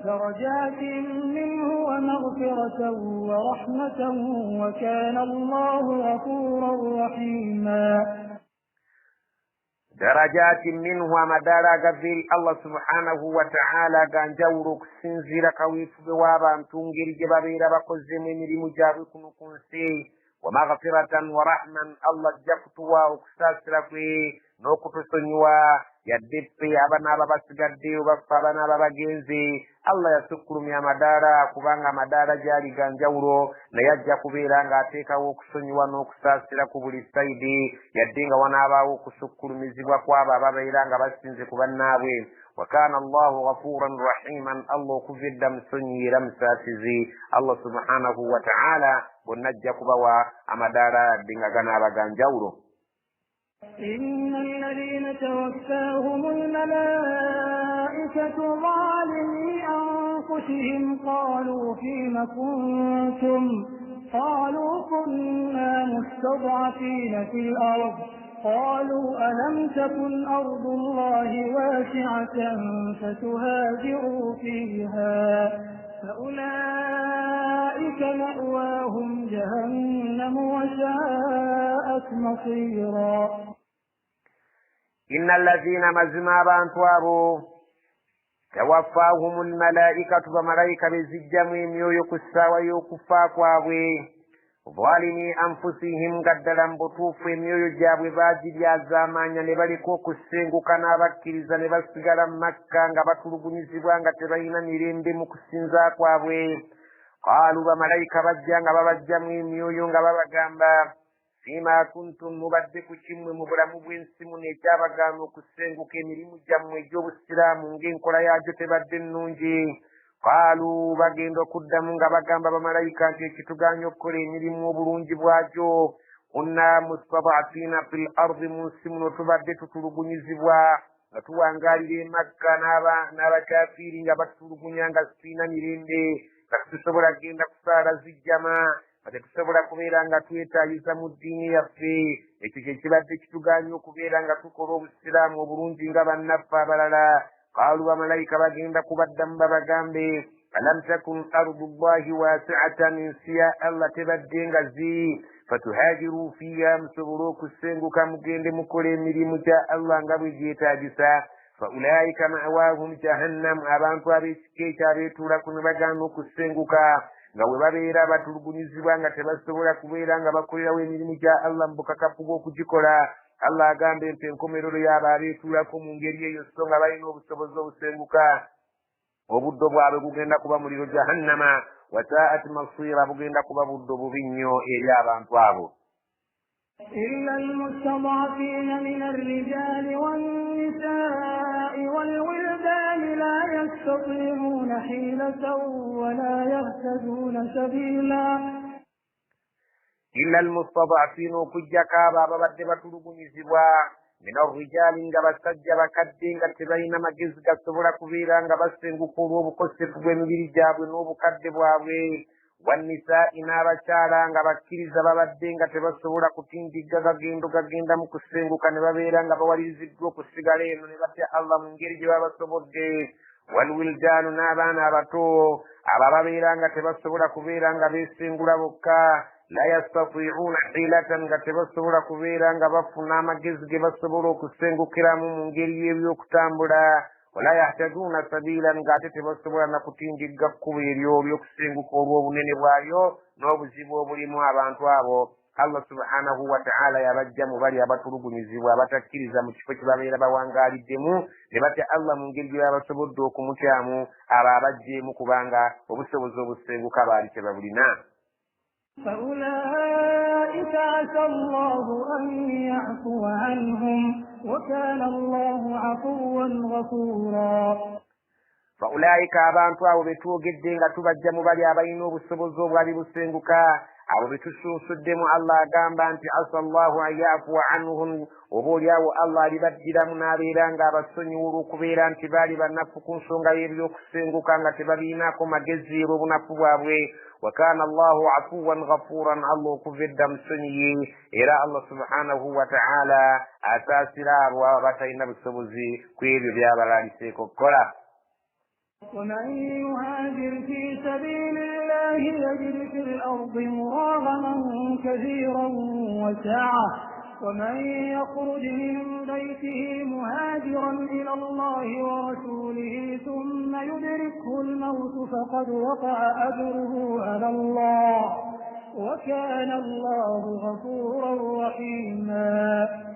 درجات منه ومغفرة ورحمة وكان الله غفورا رحيما درجات منه ومدارا قبل الله سبحانه وتعالى كان جورك سنزير قويف بوابا تنجر جبابير بقزم من مجابكم كنسي ومغفرة ورحمة الله جفتوا وكساس لكي نوكت سنوا يدبي أبنا بابا سجدي وبابنا بابا جنزي الله يسكرم يا مدارا كبانغا مدارا جاري كان جورو نيجا كبيرانغا تيكا وكسنوا نوكساس لكو بلستايدي يدينغا ونابا وكسكرم زبوا قوابا بابا إلانغا بسنزي كباناوي وكان الله غفورا رحيما الله كفد مسني رمساسزي الله سبحانه وتعالى ونجا كبوا أمدارا دينغا غنابا كان جورو إن الذين توفاهم الملائكة ظالمي أنفسهم قالوا فيم كنتم قالوا كنا مستضعفين في الأرض قالوا ألم تكن أرض الله واسعة فتهاجروا فيها فأولئك مأواهم جهنم وساءت مصيرا إن الذين مزمابا توابوا توفاهم الملائكة بملائكة بزجمهم يوكسا ويوكفا كواوي ظالمي أنفسهم قدرا بطوفهم يجاب باجد يا زمان نبالكو كسينغو كان بكريزا نبالسيغالا مكة نباتلوبني زبوان تباينا نيرين بمكسينزا كواوي قالوا بملائكة بجان بجمهم يوغا بجانبا فيما كنتم مبدك شم مبرم بنسم نجاب غانو كسينغو كميريم جامو جوب السلام نجين كلا ياجو تبدن نونجي قالوا bagendo kuddamu nga bagamba bamalayika nti ekituganyo okukola emirimu obulungi bwakyo kunna mustadafina fil ardi munsi muno tubadde tutulugunyizibwa nga tuwangaalira emakka n'abakafiri nga batutulugunya nga sirina mirembe nga tetusobola kgenda kusaala zijjama nga tetusobola kubeera nga twetaayiza mu ddiini yaffe ekyo kyekibadde kituganya okubeera nga tukola obusiraamu obulungi nga bannaffe abalala قالوا وملائكة bagenda kubaddamu babagambe alam takun ardullahi wasi'atan nsiya Allah tebadde ngazi fatuhajiru fiha musobole okusenguka mugende mukole emirimu gya Allah nga bwe gyetaagisa faulaika ma'wahum jahannam abantu ab'ekika ekyo abeetuulako ne bagaana okusenguka nga bwe babeera batulugunyizibwa nga tebasobola kubeera nga bakolerawo emirimu gya Allah mu bukakafu bw'okugikola Allah agambe nti enkomerero y'abo abeetuulako mu ngeri eyo so nga balina obusobozi obusenguka obuddo bwabwe bugenda kuba muliro jahannama wasaat masira bugenda kuba buddo bubi nnyo eri abantu abo إلا المستضعفين من الرجال والنساء والولدان لا يستطيعون حيلة ولا يهتدون سبيلا إلا المستضعفين كجكا بابا بدي بتلوغنيزبوا من الرجال nga basajja bakadde nga tebalina magezi gasobola kubeera nga basenguka olw'obukosefu bw'emibiri gyabwe n'obukadde bwabwe wannisaa'i n'abakyala nga bakkiriza babadde nga tebasobola kutindigga gagenda mu kusenguka ne babeera nga bawaliriziddwa okusigala eno ne batya Allah mu ngeri gye babasobodde walwildaanu n'abaana abato abo babeera nga tebasobola kubeera nga beesengula bokka la yastati'una hilatan nga tebasobola kubeera nga bafuna amagezi ge basobola okusengukiramu mu ngeri y'ebyokutambula wala yahtaduna sabilan nga ate tebasobola na kutindigga kkubo eryo ly'okusenguka olw'obunene bwayo n'obuzibu obulimu abantu abo Allah subhanahu wa ta'ala yabajja mu bali abatulugunyizibwa abatakkiriza mu kifo kye babeera bawangaaliddemu ne batya Allah mu ngeri gye babasobodde okumutyamu abo abajjeemu kubanga obusobozi obusenguka baali tebabulina فأولئك عسى الله أن يعفو عنهم وكان الله عفوا غفورا فأولئك abantu abo betwogedde nga tubajja mu bali abalina obusobozi obwali busenguka abo betusuusuddemu Allah agamba nti asallahu an yafuwa anhum oboolyawo Allah alibaddiramu n'abeera nga abasonyiwa olw'okubeera nti baali bannafu ku nsonga y'ebyokusenguka nga tebabiinaako magezi olw'obunafu bwabwe وكان الله عفوا غفورا الله كفد مسني إلى الله سبحانه وتعالى أساسنا وبتينا بالسبوزي كويل بيابا لانسيكو كلا ومن يهاجر في سبيل الله يجد في الأرض مراغما كثيرا وسعة ومن يخرج من بيته مهاجرا إلى الله ورسوله ثم يدركه الموت فقد وقع أجره على الله وكان الله غفورا رحيما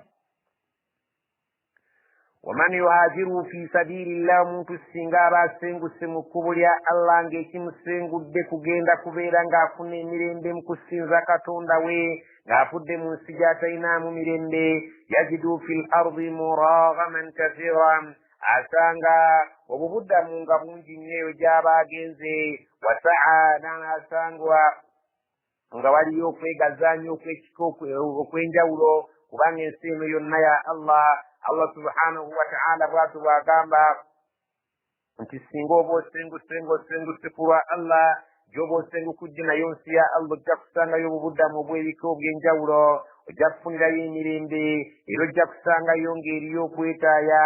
ومن يهاجر في سبيل الله muntu singa abasenguse mu kkubo lya Allah ng'ekimusengudde kugenda kubeera ng'afuna emirembe mu kusinza Katonda we ng'afudde mu nsi gy'atalinaamu mirembe yajidu fil ardi muraghaman kathiran asanga obubuddamu nga bungi nnyo eyo gy'aba agenze wasaa n'asangwa nga waliyo okwegazaanya okwenjawulo kubanga ensi eno yonna ya Allah subhanahu wa ta'ala bwatu bwagamba nti singa oba osenguse ku lwa Allah gy'oba osengukudde nayo nsi ya Allah ojja kusangayo obubuddamu obw'ebika obw'enjawulo ojja kufunirayo emirembe era ojja kusangayo ng'eriyo okwetaaya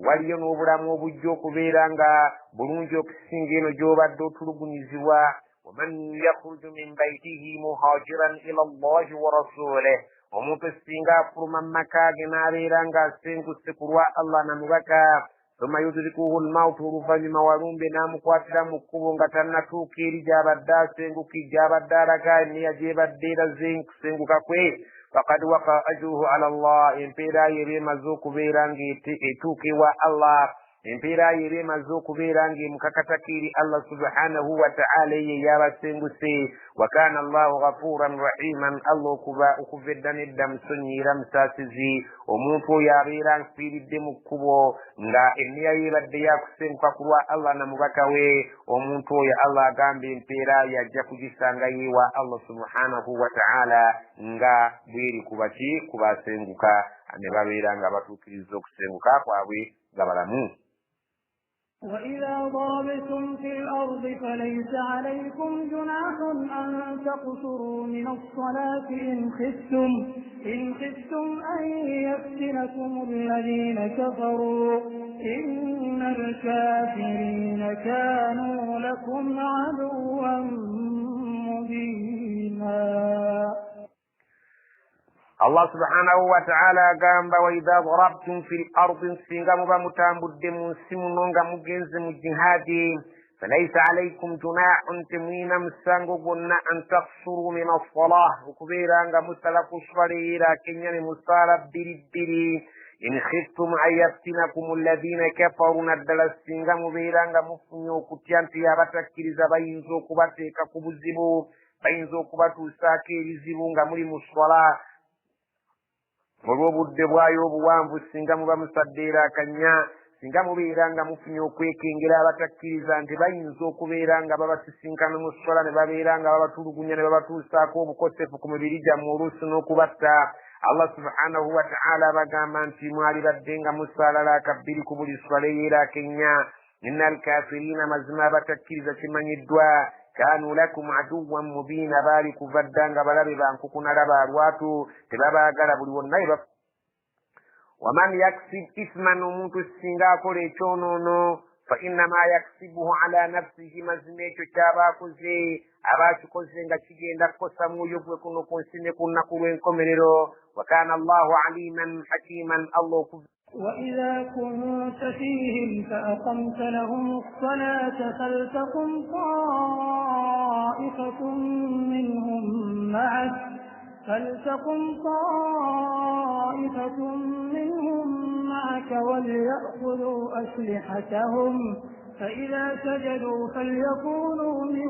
waliyo n'obulamu obujja okubeera nga bulungi okusinga eno gy'obadde otulugunyizibwa waman yakhruju min baytihi muhajiran ila Allahi wa rasulih omuntu singa afuluma mu maka ge n'abeera ng'asenguse ku lwa Allah na mubaka thumma yudrikuhu al-mawtu oluvannyuma walumbe n'amukwatira mu kkubo nga tannatuuka eri gy'abadde asengukidde abadde alaga enniya gy'ebadde eraze kusenguka kwe faqad waqa ajruhu ala Allah empeera ye eba emaze okubeera ng'etuuka ewa Allah empeera ye eba emaze okubeera ng'emukakataka eri Allah subhanahu wa ta'ala ye yabasenguse wa kana Allahu ghafuran rahiman Allah okuva edda n'edda musonyiira musaasizi omuntu oyo abeera nfiiridde mu kkubo nga enniya yeebadde yakusenguka ku lwa Allah na mubaka we omuntu oyo Allah agamba empeera yajja kugisanga yeewa Allah subhanahu wa ta'ala nga bweri kubasenguka ne babeera nga batuukiriza okusenguka kwabwe nga balamu. وإذا ضربتم في الأرض فليس عليكم جناح أن تقصروا من الصلاة إن خفتم أن يفتنكم الذين كفروا إن الكافرين كانوا لكم عدوا مبينا Allah subhanahu wa ta'ala agamba wa idha darabtum fil ardi singa muba mutambudde mu nsi muno nga mugenze mu jihadi falaysa alaykum junahun temwina musango gwonna an taksuru min as-salah okubeera nga musala kuswalira kenya ne musala bbiri in khiftum an yaftinakum alladhina kafaru naddala singa mubeera nga mufunye okutya nti abatakkiriza bayinza okubateeka ku buzibu bayinza okubatuusaako ebizibu nga muli mu swala olw'obudde bwayo obuwanvu singa muba musaddeera akanya singa mubeera nga mufunye okwekengera abatakkiriza nti bayinza okubeera nga babasisinkana mu swala ne babeera nga babatulugunya ne babatuusaako obukosefu ku mibiri gyammwe oluusi n'okubatta Allah subhanahu wa ta'ala bagamba nti mwali badde nga musaalala akabbiri ku buli swala eyeera kenya inna alkafirina mazima abatakkiriza kimanyiddwa kanu lakum aduwan mubina baali kuvadda nga balabe bankukuna alwatu tebabaagala buli wonna waman yaksib isman omuntu singa akola ekyonoono fa innama yaksibuhu ala nafsihi mazima ekyo kyaba akoze aba akikoze nga kigenda kukosa mwoyo gwe kuno ku nsi ne ku nnaku lw'enkomerero wa kana Allahu aliman hakiman Allah وإذا كنت فيهم فأقمت لهم الصلاة فلتقم طائفة منهم معك وليأخذوا أسلحتهم فإذا سجدوا فليكونوا من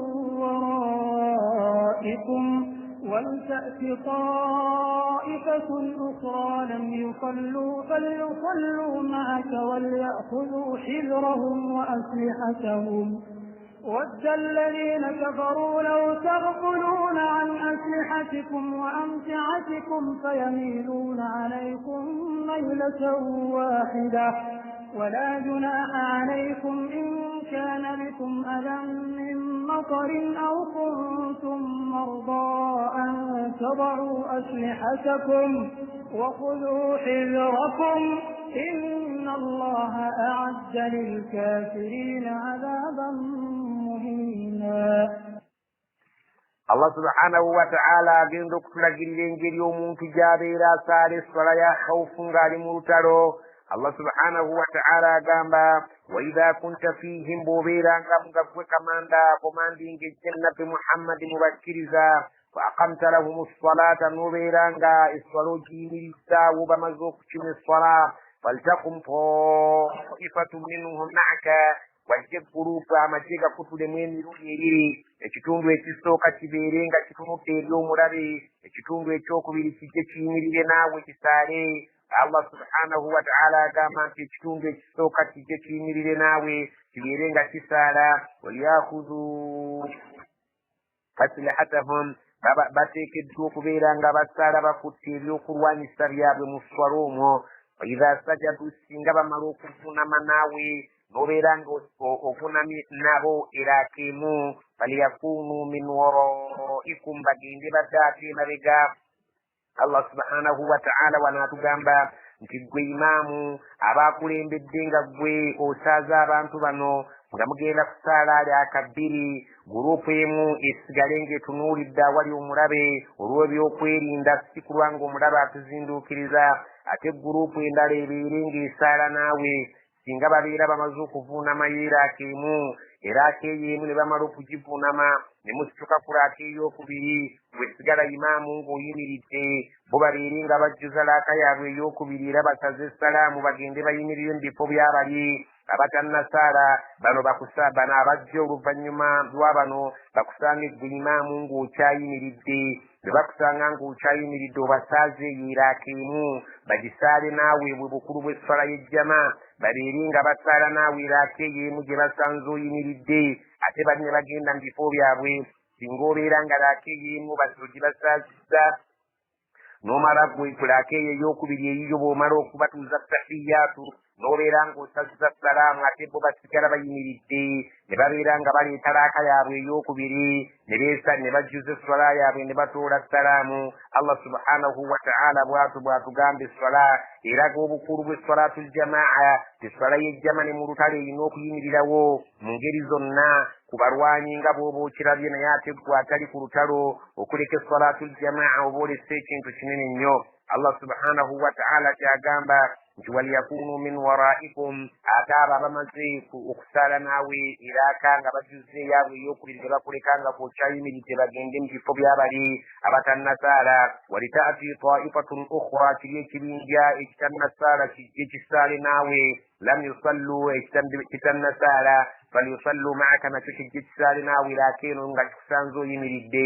ورائكم ولتأت طائفة أخرى لم يصلوا فليصلوا معك وليأخذوا حذرهم وأسلحتهم ود الذين كفروا لو تغفلون عن أسلحتكم وأمتعتكم فيميلون عليكم ميلة واحدة ولا جناح عليكم إن كان بكم أذى من مطر أو كنتم مرضى أن تضعوا أسلحتكم وخذوا حذركم إن الله أعد للكافرين عذابا مهينا. الله سبحانه وتعالى gendok tulagirira engeri omuntu gy'abeera asaala esswala ya khawfu ng'ali mu lutalo. Allah subhanahu wa ta'ala agamba wa idha kunta fihim bw'obeeranga nga ggwe komandinga ejjannati Muhammadi mubakkiriza fa aqamta lahum as-salata n'obeeranga esswala ogiyimirizaawo bamaze okukima esswala faltakum ta'ifatun minhum ma'aka wajje gurupu amagye gakutulemu emirundi ebiri ekitundu ekisooka kibeere nga kitunudde eri omulabe ekitundu ekyokubiri kijje kiyimirire naawe kisaale. Allah subhanahu wa ta'ala agamba nti ekitundu ekisooka kijje kiyimirire naawe kibeere nga kisaala. walyakhudhu aslihatahum bateekeddwa okubeera nga basaala bakutte ebyokulwanyisa byabwe mu sswala omwo. waidha sajadu singa bamala okuvunama naawe n'obeera nga ovunamye nabo erakeemu falyakunu min waraikum bagende badde ate emabega. Allah subhanahu wa ta'ala wanaatugamba nti gwe imaamu abaakulembedde nga gwe osaaza abantu bano nga mugenda kusaala ali akabbiri gurupu emu esigale ng'etunuulidde awali omulabe olw'ebyokwerinda si kulwa nga omulabe atuzinduukiriza ate gurupu endala ebeere ng'esaala naawe singa babeera bamaze okuvuunama yeerakeemu era akeeyo emu ne bamala okugivuunama ne musituka ku laaka ey'okubiri bwesigala imaamu ng'oyimiridde bo babeere nga bajjuza laaka yaabwe ey'okubiri era basaze essalaamu bagende bayimirire mu bifo byabali abatannasaala bano bano abajja oluvannyuma lwa bano bakusanga eggwe imaamu ng'okyayimiridde bwe bakusanga ng'okyayimiridde obasaaze yeerakeemu bagisaale naawe bwe bukulu bw'esswala y'ejjama babeere nga basaala naawe laaka ey'emu gye basanze oyimiridde ate bali ne bagenda mu bifo byabwe. Singa obeera nga laaka ey'emu gibasaazizza n'omala gwe ku laaka eyo ey'okubiri eyiyo bw'omala okubatuuza tahiyaatu n'obeera ng'osazza salaamu ate bo basigala bayimiridde ne babeera nga baleeta laaka yaabwe ey'okubiri ne bajjuza esswala yaabwe ne batoola salaamu. Allah subhanahu wa ta'ala bw'atugamba esswala eraga obukulu bw'esswalatul jamaa. Esswala y'ejjama ne mu lutalo erina okuyimirirawo mu ngeri zonna ku balwanyi nga bw'oba okirabye naye ate gwe atali ku lutalo okuleka esswalatul jamaa oba olese ekintu kinene nnyo. Allah subhanahu wa ta'ala kyagamba nti waliyakunu min waraikum ate abo abamaze okusaala naawe eraaka nga bajjuza eyaabwe ey'okubiri ne bakuleka nga kwokyayimiridde bagende mu bifo byabali abatannasaala. walitaati taifatun ukhra kiri ekibinja ekitannasaala kijje kisaale naawe lam yusallu ekitannasaala falyusallu ma'aka nakyo kijje kisaale naawe eraaka eno nga kikusanze oyimiridde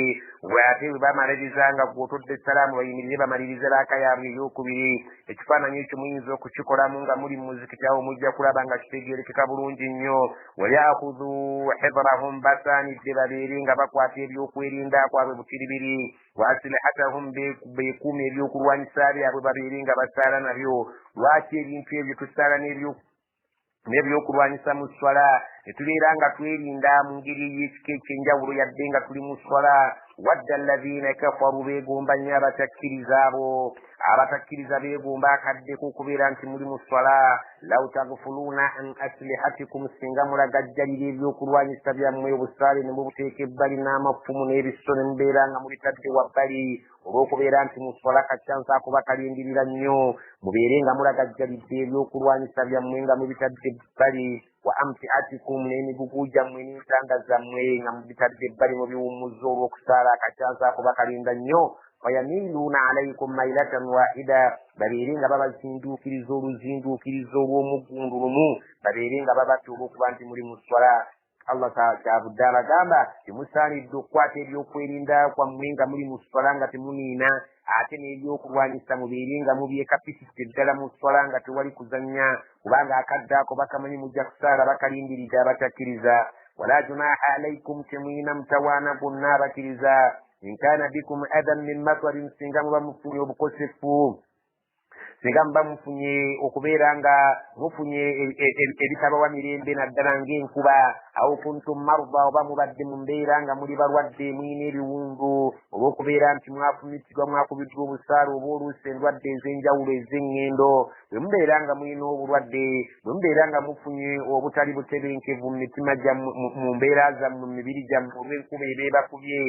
ate bwe bamaliriza nga gw'otodde essalaamu bayimirire bamalirize laaka yaabwe ey'okubiri. ekifaananyi ekyo muyinza okukikolamu nga muli mu muzikiti awo mujja kulaba nga kitegeerekeka bulungi nnyo. walyakhudhu hidrahum basaanidde babeere nga bakwata ebyokwerinda kwabwe butiribiri. wa aslihatahum beekuuma ebyokulwanyisa byabwe babeere nga basaala nabyo. lwaki ebintu ebyo tusaala n'ebyokulwanyisa mu sswala ne tubeera nga twerinda mu ngeri y'ekika ekyenjawulo yadde nga tuli mu sswala? wadda alladhina kafaru beegomba nnyo abatakkiriza beegomba akaddeko okubeera nti muli mu sswala. law tagfuluuna an aslihatikum singa mulagajjalira ebyokulwanyisa byammwe obusaale ne mubuteeka ebbali n'amafumu n'ebisso ne mubeera nga mubitadde wabbali olw'okubeera nti mu sswala kaccansaako bakalindirira nnyo mubeere nga mulagajjalidde ebyokulwanyisa byammwe nga mubitadde ebbali. wa amtiatikum n'emigugu gyammwe n'entanda zammwe nga mubitadde ebbali mu biwummuzo olw'okusaala akaccansaako bakalinda nnyo. wayamiluuna alaykum mailatan wahida babeere nga babazinduukiriza oluzinduukiriza olw'omuggundu lumu babeere nga babatta olw'okuba nti muli mu sswala. Allah kyavudde abagamba temusaanidde okukwata ebyokwerinda kwammwe nga muli mu sswala nga temuniina ate n'ebyokulwanyisa mubeere nga mubyekapisiste ddala mu sswala nga tewali kuzannya kubanga akadde ako bakamanyi mujja kusaala bakalindiridde abatakkiriza. wala junaha alaikum temuyina mutawaana gwonna abakkiriza in kana bikum adan min matwarin singa muba mufunye obukosefu singa mba mufunye okubeera nga mufunye ebitabawa mirembe naddala ng'enkuba awo kuntum marda oba mubadde mu mbeera nga muli balwadde mwina ebiwundu olw'okubeera nti mwafumitibwa mwakubiddwa obusaale oba oluusi endwadde ez'enjawulo ez'eŋŋendo bwe mubeera nga mwina obulwadde bwe mubeera nga mufunye obutali butebenkevu mu mitima mu mbeera zammwe mu mibiri gyammwe olw'enkuba ebeebakubye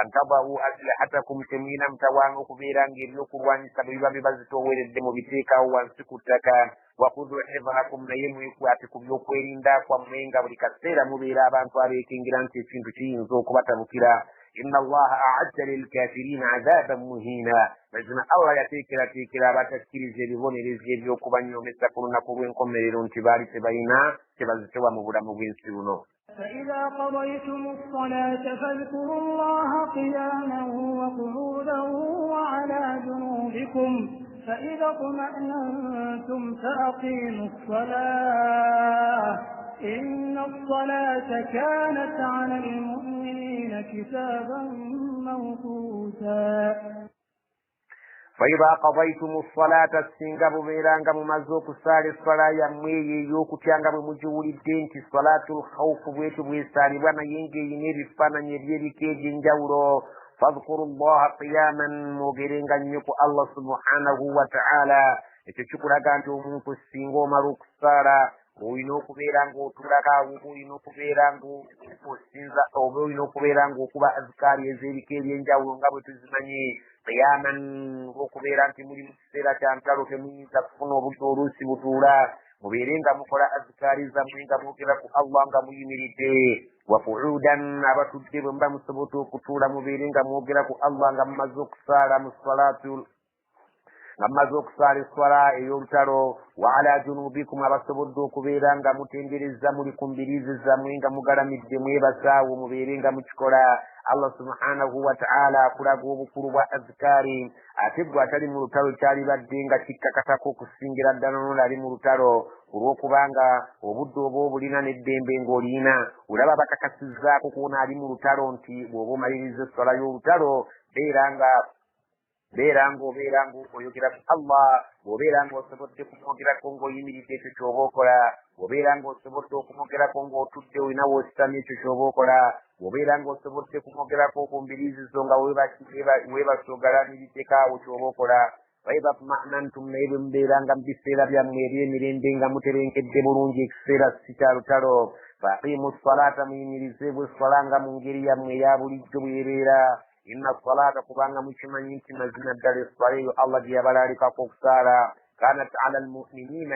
antabau aslihatakum temwina mutawaana okubeera ng'ebyokulwanyisa bwe biba bibazitooweredde mu biteekawo wansi ku ttaka wakhudhu hifdhakum naye mwekwate ku byokwerinda kwammwe nga buli kaseera mubeera abantu abeekengira nti ekintu kiyinza okubatabukira inna allaha a'adda lilkafirina adhaban muhina mazima allah yateekerateekera abatakkiriza ebibonerezi eby'okubanyomesa ku lunaku lw'enkomerero nti baali tebalina tebazitewa mu bulamu bw'ensi buno. فإذا قضيتم الصلاة فاذكروا الله قياما وقعودا وعلى جنوبكم فإذا اطمأننتم فأقيموا الصلاة إن الصلاة كانت على المؤمنين كتابا موقوتا فإذا قضيتم الصلاة السنغب بيرانغ ممزوك سالي الصلاة يموي يوكو تيانغ بمجول الدين صلاة الخوف بيت بيسالي وانا ينجي ينيري فانا يريري كيجي نجاورو فاذكروا الله قياما مغيرينغ نيكو الله سبحانه وتعالى echukura gantu omuntu singo maruku sala oyino kubeera ng'otulaka oyino kubeera ng'osinza oba oyina okubeera ng'okuba azikaari ez'ebika eby'enjawulo nga bwe tuzimanyi qiyaman ng'okubeera nti muli mu kiseera kya ntalo temuyinza kufuna obudde oluusi butuula mubeere nga mukola azikaari zammwe nga mwogera ku allah nga muyimiridde wa qu'udan abatudde bwe muba musobodde okutuula mubeere nga mwogera ku allah nga mumaze okusaala mu salatu nga mumaze okusaala eswala ey'olutalo wa ala junubikum abasobodde okubeera nga mutendereza muli ku mbiriizi zammwe nga mugalamidde mwebasaawo mubeere nga mukikola allah subhanahu wa ta'ala akulaga obukulu bwa azikaari ate gwe atali mu lutalo kyalibadde nga kikkakatako okusingira ddala n'oli mu lutalo olw'okubanga obudde oba obulina n'eddembe ng'olina olaba bakakasizzaako kuwona ali mu lutalo nti bw'oba omaliriza eswala y'olutalo beera ng'oyogera ku allah bw'obeera ng'osobodde kumwogerako ng'oyimiridde ekyo ky'oba okola bw'obeera ng'osobodde okumwogerako ng'otudde olina w'ositamye ekyo ky'oba okola bw'obeera ng'osobodde kumwogerako ku mbiriizi zo nga weebasoogalamirideko awo ky'oba okola waidha tma'nantum naye bwe mubeera nga mu biseera byammwe eby'emirembe nga mutebenkedde bulungi ekiseera si kya lutalo faaqimu salata muyimirize bweswala nga mu ngeri yammwe eya bulijjo bwebeera inna salata kubanga mukimanyi nti mazina ddala eswala eyo allah gye yabalaalikako okusaala kanat ala almuminina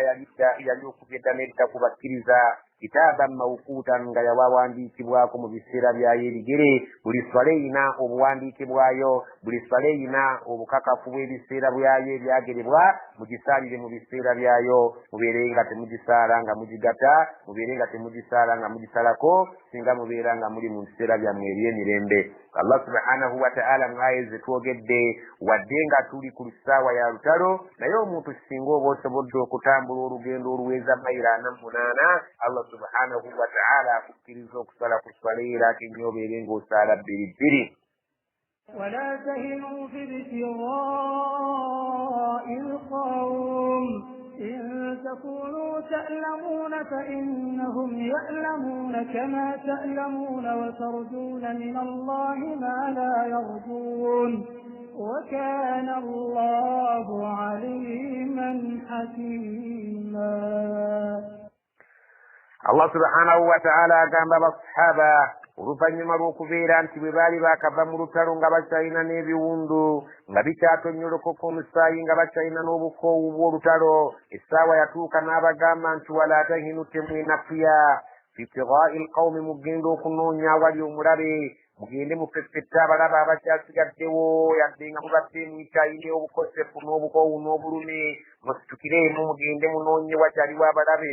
yali okubedda nedda kubakkiriza kitaaban mawkuutan nga yawawandiikibwako mu biseera byayo ebigere buli swala eyina obuwandiike bwayo buli swala eyina obukakafu bw'ebiseera byayo ebyagerebwa mugisaalire mu biseera byayo mubeere nga temugisaala nga mugigata mubeere nga temugisaala nga mugisalako singa mubeera nga muli mu biseera byammwe eby'emirembe allah subhanahu wa ta'ala mwaye ze twogedde wadde nga tuli ku lusaawa ya lutalo naye omuntu singa oba osobodde okutambula olugendo oluweza mayiro 48 allah subhanahu wa ta'ala akukkiriza okusala ku swala era akennya obeere ng'osaala bbiri. ولا تهنوا في ابتغاء القوم إن تكونوا تألمون فإنهم يألمون كما تألمون وترجون من الله ما لا يرجون وكان الله عليما حكيما. الله سبحانه وتعالى قام بالصحابة oluvannyuma lw'okubeera nti bwe baali baakava mu lutalo nga bakyalina n'ebiwundu nga bikyatonnyolokoka omusaayi nga bakyalina n'obukoowu bw'olutalo essaawa yatuuka n'abagamba nti wala tahinu temwenafuya fi ibtigaa'i lqawmi mugenda okunoonya awali omulabe mugende mufeffette abalaba abakyasigaddewo yadde nga mubadde mwikyayine obukosefu n'obukoowu n'obulume musitukireemu mugende munoonye wakyaliwo abalabe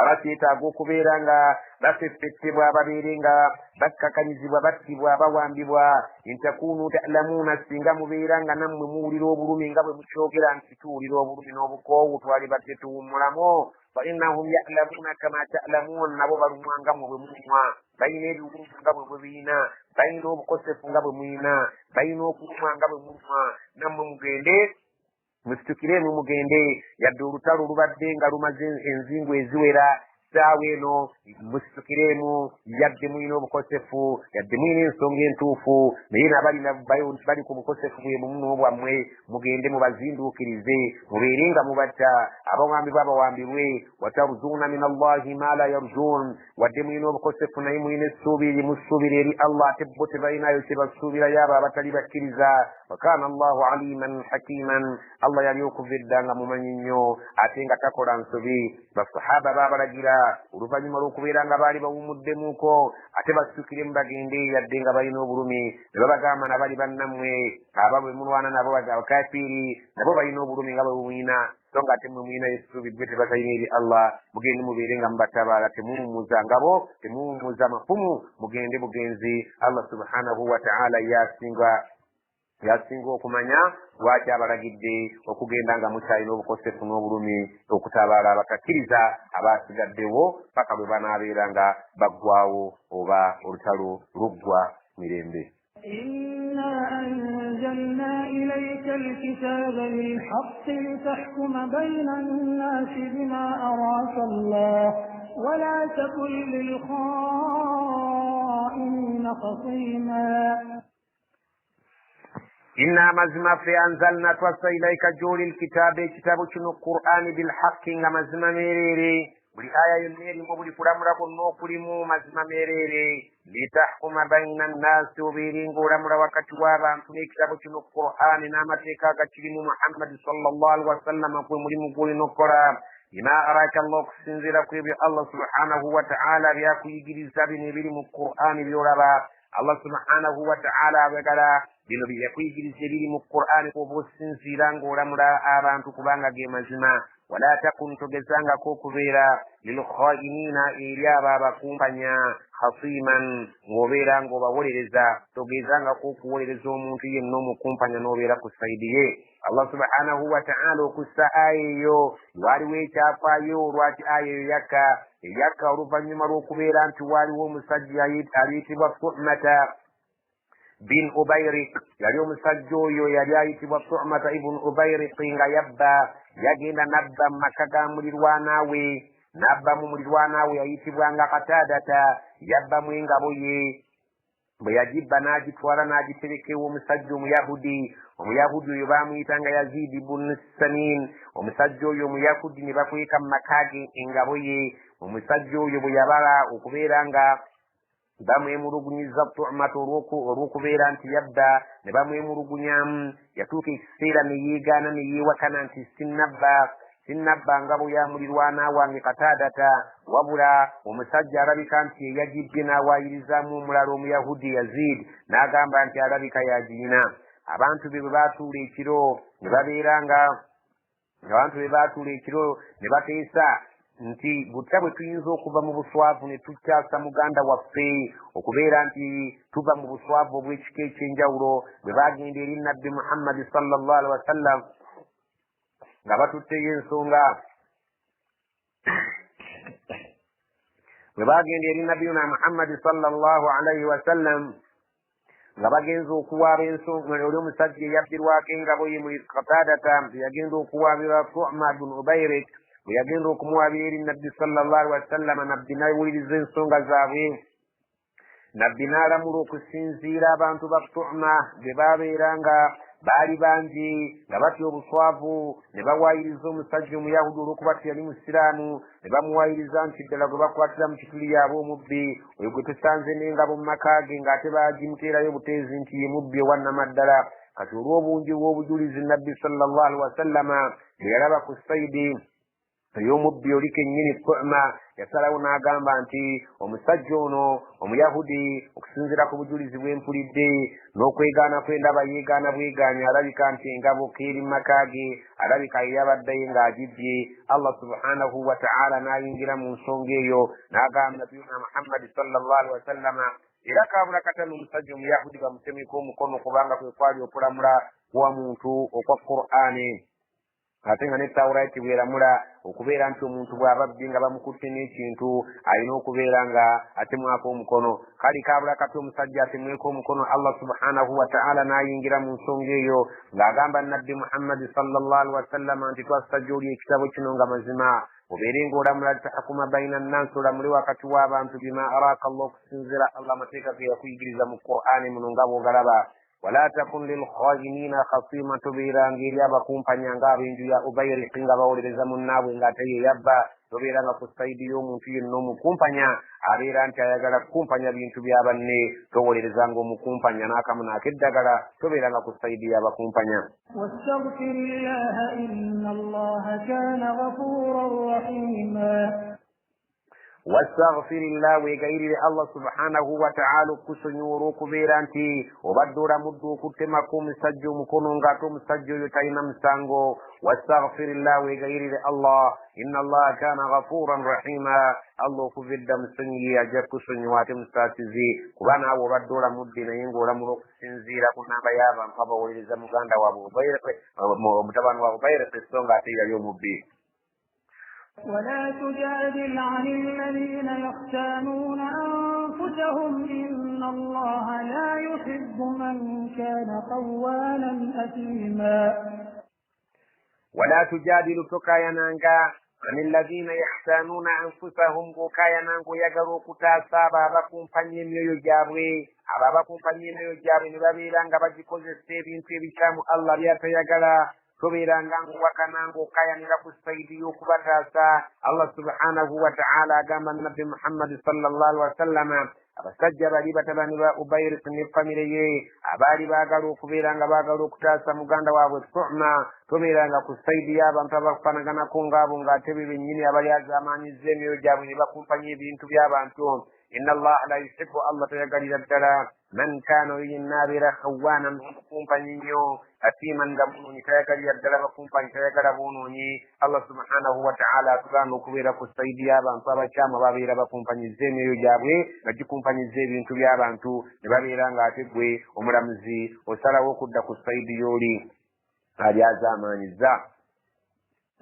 abakyetaaga okubeera nga bafeffettebwa babeere nga bakkakanyizibwa battibwa bawambibwa intakunu ta'lamuuna singa mubeera nga nammwe muwulira obulumi nga bwe mukyogera nti tuwulira obulumi n'obukoowu twali badde tuwummulamu fa innahum ya'lamuuna kama ta'lamuun nabo balumwa nga mwe bwe mulumwa balina ebiwundu nga bwe biina balina obukosefu nga bwe mulina balina okulumwa nga bwe mulumwa nammwe mugende musitukiremu mugende yadde olutalo lubadde nga lumaze enzingu eziwera saawa eno musitukiremu yadde mulina obukosefu yadde mulina ensonga entuufu naye nabalina bali ku bukosefu bwe bumu bwammwe mugende mubazinduukirize mubeere nga mubatta abawambi babawambirwe watarjuuna min allahi ma la yarjuun wadde mulina obukosefu naye mulina essuubi limusuubira eri allah ate bo tebalinayo kyebasuubirayo abo abatali bakkiriza wakana allahu aliman hakiman allah yali okuva edda nga mumanyi nnyo ate nga takola nsobi basahaba babalagira oluvannyuma lw'okubeera nga baali bawumuddemuuko ate basukiremu bagende yadde nga balina obulumi ne babagamba nabali bannammwe aba bwe mulwana nabo abakafiiri nabo balina obulumi nga bwe bumwina so nga ate mwe mwina essuubi bwe tebatalina eri allah mugende mubeere nga mubatabaala temuwummuza ngabo temuwummuza mafumu mugende bugenzi allah subhanahu wa ta'ala yasinga okumanya lwaki abalagidde okugenda nga mukyalina obukosefu n'obulumi okutabaala abatakkiriza abasigaddewo paka bwe banaabeera nga baggwawo oba olutalo luggwa mirembe. إنا أنزلنا إليك الكتاب بالحق لتحكم بين الناس بما أراك الله ولا تكن للخائنين خصيما. إنا مزما في أنزلنا توسى إليك جول الكتاب كتاب القرآن بالحق مزما ميريري buli aya yonna erimu buli kulamula kwonna okulimu mazima mereere litahkuma baina nnasi obeere ng'olamula wakati w'abantu n'ekitabo kino qur'ani n'amateeka agakirimu muhammadi sallallahu alaihi wasallama kwe mulimu gw'olina okukola bima araka allah okusinziira ku ebyo allah subhanahu wa ta'ala byakuyigiriza bino ebiri mu qur'ani by'olaba allah subhanahu wa ta'ala abagala bino byakuyigiriza ebiri mu qur'ani kwoba osinziira ng'olamula abantu kubanga ge mazima wala takun togezangako okubeera lilkhainina eri abo abakumpanya khasiman ng'obeera ng'obawolereza togezangako okuwolereza omuntu yenna omukumpanya n'obeera ku saidi ye allah subhanahu wa ta'ala okussa aya eyo waliwo ekyafaayo lwaki aya eyo yakka oluvannyuma lw'okubeera nti waliwo omusajja aliyitibwa Tu'mata bin Ubayriq yali omusajja oyo yali ayitibwa Tu'mata ibn Ubayriq nga yagenda nabba mu maka ga mulirwanaawe nabbamu mulirwanaawe yayitibwanga Qatadata yabbamu engabo ye bwe yagibba n'agitwala n'agiterekewo omusajja omuyahudi oyo baamuyitanga Yazid ibn Samin omusajja oyo omuyahudi ne bakweka mu maka ge engabo ye omusajja oyo bwe yabala okubeera nga bamwemulugunyiza Tu'mata olw'okubeera nti yabba ne bamwemulugunyamu yatuuka ekiseera ne yeegaana ne yeewakana nti sinnabba ngabo ya mulirwana wange Qatadata wabula omusajja alabika nti eyagibbye n'awaayirizaamu omulala omuyahudi Yazid n'agamba nti alabika yagirina abantu be bwe baatuula ekiro ne babeera nga abantu be baatuula ekiro ne bateesa nti butya bwe tuyinza okuva mu buswavu ne tukyasa muganda waffe okubeera nti tuva mu buswavu obw'ekika ekyenjawulo bwe bagenda eri nabbi muhammadi sallallahu alaihi wasallam nga batutteyo ensonga bwe bagenda eri nabiyuna muhammadi sallallahu alaihi wasallam nga bagenza okuwaaba ensonga oli omusajja eyabbirwako engabo ye mu Qatadata yagenda okuwaabira Tu'ma bin Ubayriq bwe yagenda okumuwaabira eri nabbi sallallahu alaihi wasallam nabbi n'awuliriza ensonga zaabwe nabbi n'alamula okusinziira abantu ba Tu'ma bwe babeera nga baali bangi nga batya obuswavu ne bawaayiriza omusajja omuyahudi olw'okuba teyali musiraamu ne bamuwaayiriza nti ddala gwe bakwatira mu kituli yaabwe omubbi oyo gwe tusanze n'engabo mu maka ge ng'ate baagimuteerayo buteezi nti ye mubbi owannamaddala kati olw'obungi bw'obujulizi nabbi sallallahu alaihi wasallama bwe yalaba ku saidi ey'omubbi oli kennyini Tu'ma yasalawo n'agamba nti omusajja ono omuyahudi okusinziira ku bujulizi bw'empulidde n'okwegaana kw'endaba yeegaana bwegaanya alabika nti engabo keeri mu maka ge alabika yeyabaddeyo ng'agibbye allah subhanahu wa ta'ala n'ayingira mu nsonga eyo n'agamba nabiyuna muhammadi sallallahu alaihi wasallama era kaabula katano omusajja omuyahudi bamutemeko omukono kubanga kwe kwali okulamula kwa muntu okwa Qur'ani ate nga ne Tawurati bweramula okubeera nti omuntu bw'ababbi nga bamukutte n'ekintu alina okubeera nga atemwako omukono. Kali kaabula kati omusajja atemweko omukono, Allah subhanahu wa ta'ala n'ayingira mu nsonga eyo ng'agamba nabbi Muhammad sallallahu alaihi wasallam nti twasajja oli ekitabo kino nga mazima obeere ng'olamula tahakuma baina nnansi, olamule wakati w'abantu bima araka Allah, okusinzira Allah amateeka ge yakuyigiriza mu Qur'ani muno nga bw'ogalaba. Wala takun lilkhayinina khasima, tobeeranga eri abakumpanya ng'ab'enju ya Ubayriq nga bawolereza munnaabwe ng'ate ye yabba. Tobeeranga ku sayidi y'omuntu yenna omukumpanya abeera nti ayagala kukumpanya bintu bya banne, towolerezanga omukumpanya n'akamu n'akeddagala, tobeeranga ku sayidi y'abakumpanya. Wastaghfirillaha inna Allaha kana ghafuran rahima. Wastaghfirillah, weegayirire Allah subhanahu wa ta'ala okusonyiwa olw'okubeera nti obadde olamudde okutemako omusajja omukono ng'ate omusajja oyo talina musango. Wastaghfirillah, weegayirire Allah, inna Allaha kana ghafuran rahima. Allah okuva edda musonyiye ajja kusonyiwa ate musaasizi, kuba naawe obadde olamudde naye ng'olamula okusinziira ku nnamba y'abantu abawolereza muganda waabwe mutabani wa Ubayriq, so ng'ate yali omubbi. ولا تجادل عن الذين يختانون أنفسهم إن الله لا يحب من كان قوانا أثيما. ولا تجادل تكاينانغا عن الذين يختانون أنفسهم وكاينانغو يغرو كتاسا بابكم فنيم يجابوي أبابكم فنيم يجابوي نبابيرانغا بجيكوزي bintu ebikyamu Allah byatayagala. Tobeeranga ng'owakananga okayanira ku sayidi y'okubataasa. Allah subhanahu wa ta'ala agamba nabbi Muhammad sallallahu alaihi wasallam abasajja bali batabani ba Ubayriq ne famire ye abaali baagala okubeera nga baagala okutaasa muganda waabwe Tu'ma, tobeeranga ku sayidi y'abantu abafanagana ng'abo ng'ate be bennyini abali azaamaanyizza emyoyo gyabwe ne bakumpanya ebintu by'abantu. Inna Allah la yuhibbu, Allah tayagalira ddala man kaana yinnaabira khawaanan kumpanyi nnyo atiiman nga munoonyi, tayagalira ddala bakumpanyi, tayagala boonoonyi. Allah subhanahu wa ta'ala atugaana okubeera ku sayidi y'abantu abakyamu ababeera bakumpanyizza emyoyo gyabwe nga gikumpanyizza ebintu by'abantu, ne babeera ng'ate gwe omulamuzi osalawo okudda ku sayidi y'oli ali azaamaanyizza.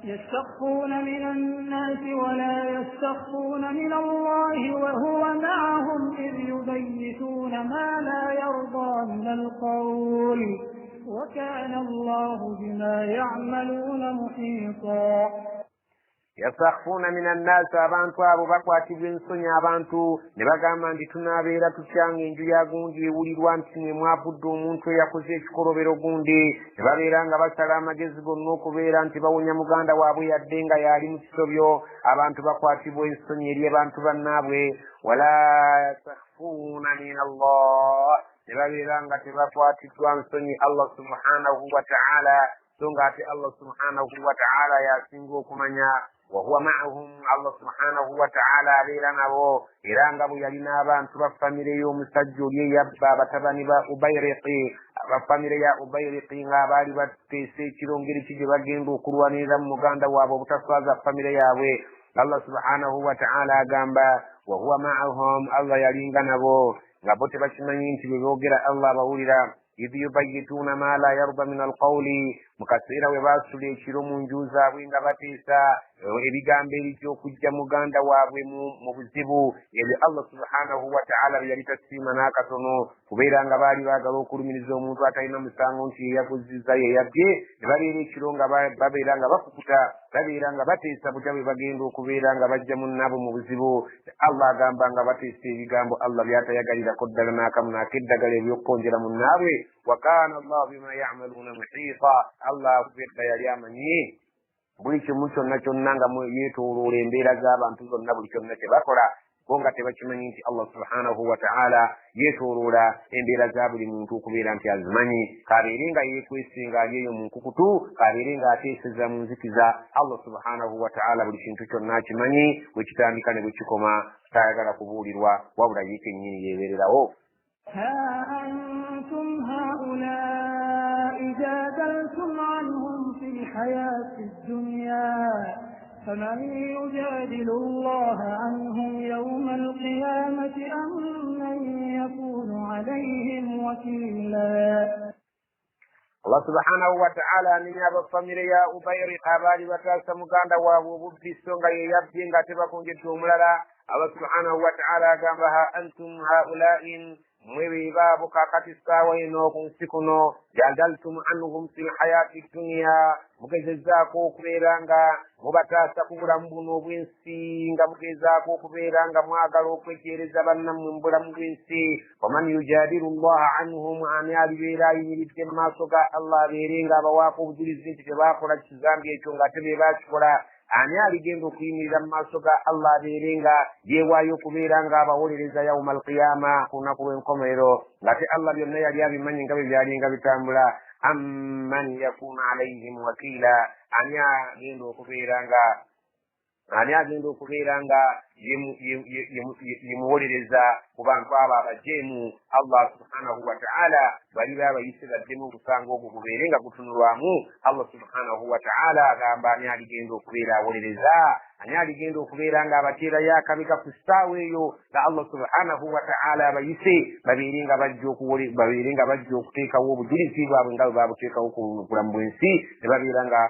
يستخفون من الناس ولا يستخفون من الله وهو معهم إذ يبيتون ما لا يرضى من القول وكان الله بما يعملون محيطا. يستخفون من الناس, abantu abo bakwatibwa ensonyi abantu ne bagamba nti tunaabeera tutyanga enju ya gundi ewulirwa nti ne mwavudde omuntu eyakoze ekikolobero gundi, ne babeera nga basala amagezi gonna okubeera nti bawonya muganda waabwe yadde nga yali mu kisobyo. Abantu bakwatibwa ensonyi eri abantu bannaabwe. Wala yastakhfuuna min Allah, ne babeera nga tebakwatiddwa nsonyi Allah subhanahu wa ta'ala, so ng'ate Allah subhanahu wa ta'ala yasinga okumanya. وهو معهم, Allah subhanahu wa ta'ala abeera nabo era nga bwe yali n'abantu ba famire y'omusajja oli eyabba abatabani ba Ubayriqi, abafamire ya Ubayriqi ng'abaali bateesa ekiro ngeri ki gye bagenda okulwanirira mu muganda waabwe obutaswaza famire yaabwe. Allah subhanahu wa ta'ala agamba وهو معهم, Allah yalinga nabo nga bo tebakimanyi nti bwe boogera Allah abawulira. إذ يبيتون ما لا يرضى من القول, mukaseera we baasula ekiro mu nju zaabwe nga bateesa ebigambo eby'okujja muganda waabwe mu buzibu ebyo Allah subhanahu wa ta'ala bye yali tasiima n'akatono, kubeera nga baali baagala okulumiriza omuntu atalina musango nti yeyaguzizza yeyabbye, ne babeera ekiro nga babeera nga bakukuta, babeera nga bateesa butya bwe bagenda okubeera nga bajja munnaabo mu buzibu. Allah agamba nga bateesa ebigambo Allah byatayagalirako ddala n'akamu n'akeddagala eby'okkonjera munnaabwe. Wa kaana Allah bima ya'maluuna muhiita, Allah kubedda yali amanyi buli kimu kyonna kyonna nga yeetooloola embeera z'abantu zonna, buli kyonna kye bakola bo nga tebakimanyi nti Allah subhanahu wa ta'ala yeetooloola embeera za buli muntu okubeera nti azimanyi. Kabeere nga yeekwese nga ali eyo mu nkukutu, kabeere nga ateeseza mu nzikiza, Allah subhanahu wa ta'ala buli kintu kyonna akimanyi, bwe kitandika ne bwe kikoma, tayagala kubuulirwa wabula ye kennyini yeebeererawo. ها أنتم هؤلاء جادلتم عنهم في الحياة الدنيا فمن يجادل الله عنهم يوم القيامة أم من يكون عليهم وكيلا. Allah subhanahu wa ta'ala ninyaba famire ya Ubayriq abali batasa muganda waabwe obubbiso nga ye yabbye nga tebakonjedde omulala. Allah subhanahu wa ta'ala agamba ha antum haula'in mwe baabo kakati saawa eno ku nsi kuno jadaltum anhum fil hayati dunya mugezezzaako okubeera nga mubataasa ku bulamu buno obw'ensi nga mugezaako okubeera nga mwagala okwejeereza bannammwe mu bulamu bw'ensi. waman yujadilu llaha anhum ani alibeera ayimiridde mu maaso ga Allah abeere nga abawaako obujulizi nti tebaakola kizambi ekyo nga ate be baakikola. ani aligenda okuyimirira mu maaso ga Allah abeere nga yeewaayo okubeera nga abawolereza yawma alqiyama ku lunaku lw'enkomerero ng'ate Allah byonna yali abimanyi nga bwe byali nga bitambula. amman yakunu alayhim wakiila ani agenda okubeera nga yemuwolereza ku bantu abo abajeemu. Allah subhanahu wa ta'ala bali abayise baddemu okusanga ogwo gubeere nga gutunulwamu. Allah subhanahu wa ta'ala agamba ani aligenda okubeera awolereza, ani aligenda okubeera nga abateerayo akabika ku ssaawa eyo nga Allah subhanahu wa ta'ala abayise babeere nga bajja okuteekawo obujulizi bwabwe nga bwe babuteekawo ku bulamu bw'ensi, ne babeera nga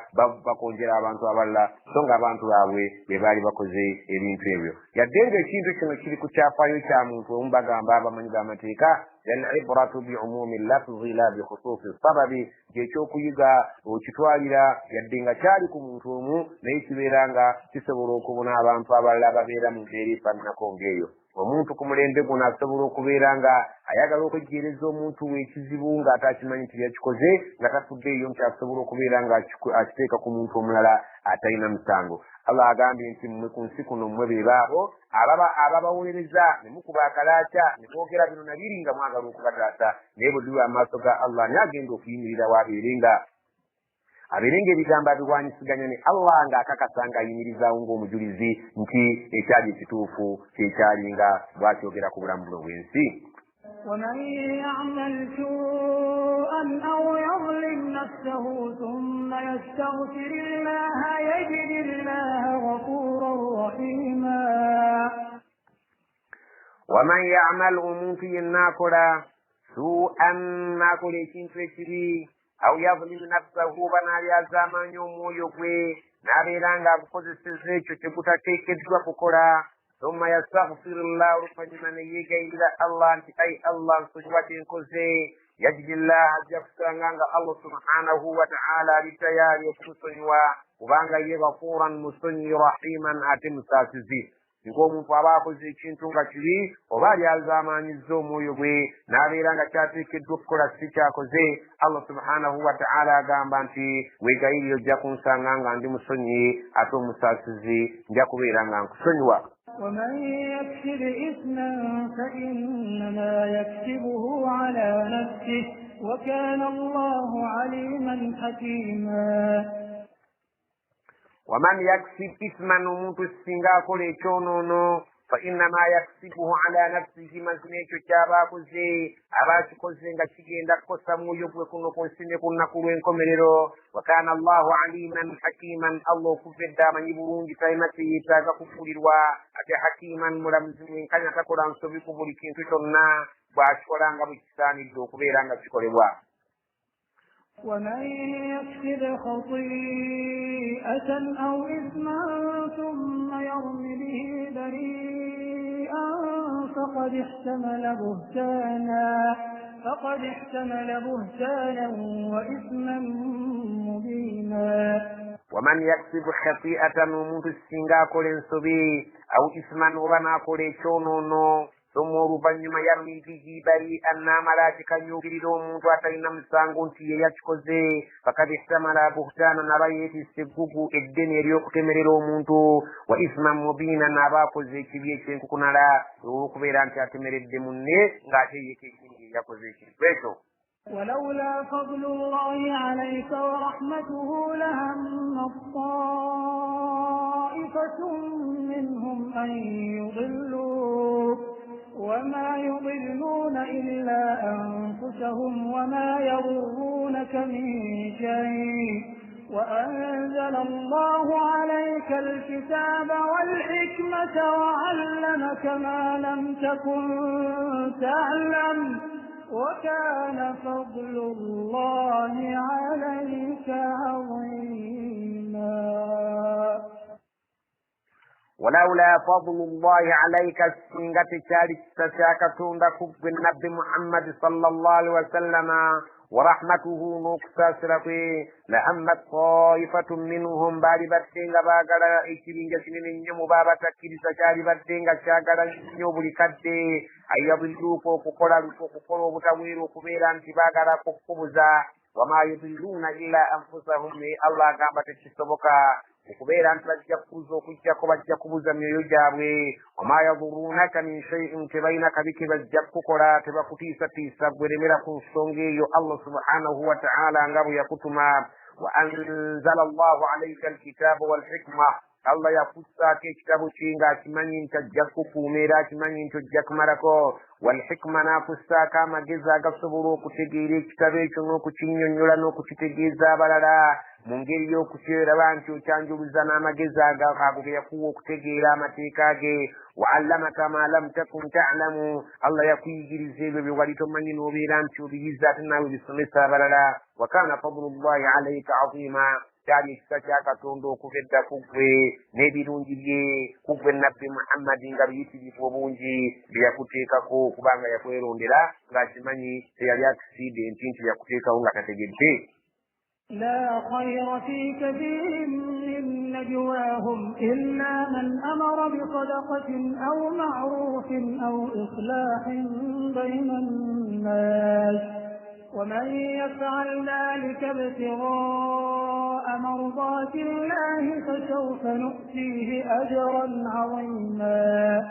bakonjera abantu abalala so nga abantu baabwe be baali bakoze ebintu ebyo. Yadde nga ekintu kino kiri ku kyafaayo kya muntu omu bagamba abamanyi b'amateeka al-ibratu bi'umumi lafzi la bi khususi sababi, kyekyokuyiga okitwalira yadde nga kyali ku muntu omu naye kibeera nga kisobola okubona abantu abalala babeera mu mbeera efaananako ng'eyo. Omuntu ku mulembe guno asobola okubeera nga ayagala okwejjeereza omuntu we ekizibu ng'ate akimanyi nti yakikoze nga tafuddeeyo nti asobola okubeera nga akiteeka ku muntu omulala atalina musango. Allah agambye nti mmwe ku nsi kuno mmwe be baabo ababawolereza ne mukuba akalaaca ne boogera bino na biri nga mwagala okubataasa, naye bwe duli amaaso ga Allah ne agenda okuyimirirawo abeere ng'ebigambo abirwanyisiganya ne Allah ng'akakasa ng'ayimirizaawo ng'omujulizi nti ekyali ekituufu kyekyali nga bwakyogera ku bulamu buno bw'ensi. ومن يعمل سوءا أو يظلم نفسه ثم يستغفر الله يجد الله غفورا رحيما. ومن يعمل أموتي الناكرة سوءا ناكل كنتري أو يظلم نفسه بنالي الزمان يوم يقوي نابيران غابكوزيسيزي تشبوتاكيكيدوا بكرة ثم يستغفر الله فمن يجي إلى الله أنت أي الله سجوة كوزي يجد الله جفسان الله سبحانه وتعالى لتيار يكسنوا وبانغا يغفورا مسني رحيما أتم ساسزي ngomuntu aba akoze ekintu nga kibi oba ali alzamanyiza omwoyo gwe n'abeera nga kyateekeddwa okukola si kyakoze, Allah subhanahu wa ta'ala agamba nti weegayirira ojja kunsanga nga ndi musonyi ate omusaasizi nja kubeera nga nkusonyiwa. ومن يكسب إثما فإنما يكسبه على نفسه وكان الله عليما حكيما. ومن يكسب إثما ومنتو السنغا كل يشونونو فإنما يكسبه على نفسه مزنيشو جاباكو زي أباشو كوزنغا شيجيندا كوسامو يبوي كنو كونسيني كنا كوين كوميريرو وكان الله عليما حكيما. الله كفر داما يبورون جتايمتي يتاغا كفوريروا أتي حكيما مرمزمين كان يتاكوران سوبي كفوري كنتو شونا باشورانغا بكساني دو كبيرانغا شكوريوا. ومن يكسب خطيئة أو إثما ثم يرم به بريئا فقد احتمل بهتانا وإثما مبينا. ومن يكسب خطيئة ومنت السنغا كولين سبي أو إثما وبنا كولي شونونو ثم ربما يرمي به بريئا ملائكة يغيرون omuntu atalina musango nti ye yakikoze fakad ihtamala buhtaana nabayeti sebbugu eddene ery'okutemerera omuntu wa isman mubiina n'abaakoze ekibi ekyenkukunala olw'okubeera nti atemeredde munne ng'ate yeko ekindi yakoze ekintu ekyo. ولولا فضل الله عليك ورحمته لهم طائفة منهم أن يضلوك وما يضلون إلا أنفسهم وما يضرونك من شيء وأنزل الله عليك الكتاب والحكمة وعلمك ما لم تكن تعلم وكان فضل الله عليك عظيما ولولا فضل الله عليك سنغت تاريخ تشاكتون دكوب النبي محمد صلى الله عليه وسلم ورحمته نكسرته لهمت طائفة منهم باري باتنغا باغالا اكيرينجا سنين نيمو بابا تكيري سكاري باتنغا شاغالا نيوبولي كاتي ايضلوا فوقوكولا فوقوكولو بتاويرو كبيران تباغالا فوقوبوزا وما يضلون إلا أنفسهم الله قامت تشتبكا ukubera nti bajja kubuza okujjako bajja kubuza myoyo gyabwe wama yadurunaka min shay'in tebalina kabi ke bajja kukola tebakutiisatiisa gweremera ku nsonga eyo Allah subhanahu wa ta'ala nga bwe yakutuma wa anzala Allahu alayka alkitaba walhikma Allah yakussaako ekitabo kye ng'akimanyi nti ajja kukuuma era akimanyi nti ojja kumalako walhikma n'akussaako amagezi agasobola okutegeera ekitabo ekyo n'okukinnyonnyola n'okukitegeeza abalala mu ngeri y'okukyeraba nti okyanjuluza n'amagezi ago ge yakuwa okutegeera amateeka ge wa allamaka ma lam takun ta'lamu Allah yakuyigiriza ebyo bye wali tomanyi n'obeera nti obiyiza ate naawe bisomesa abalala wa kana fadlullahi alayka azima kyali ekisa kya Katonda okuva edda ku ggwe n'ebirungi bye ku ggwe nabbi Muhammadi nga biyitirivu obungi bye yakuteekako kubanga yakwerondera ng'akimanyi teyali akisidenti nti yakuteekawo nga tategedde. لا خير في كثير من نجواهم إلا من أمر بصدقة أو معروف أو إصلاح بين الناس ومن يفعل ذلك ابتغاء مرضات الله فسوف نؤتيه أجرا عظيما.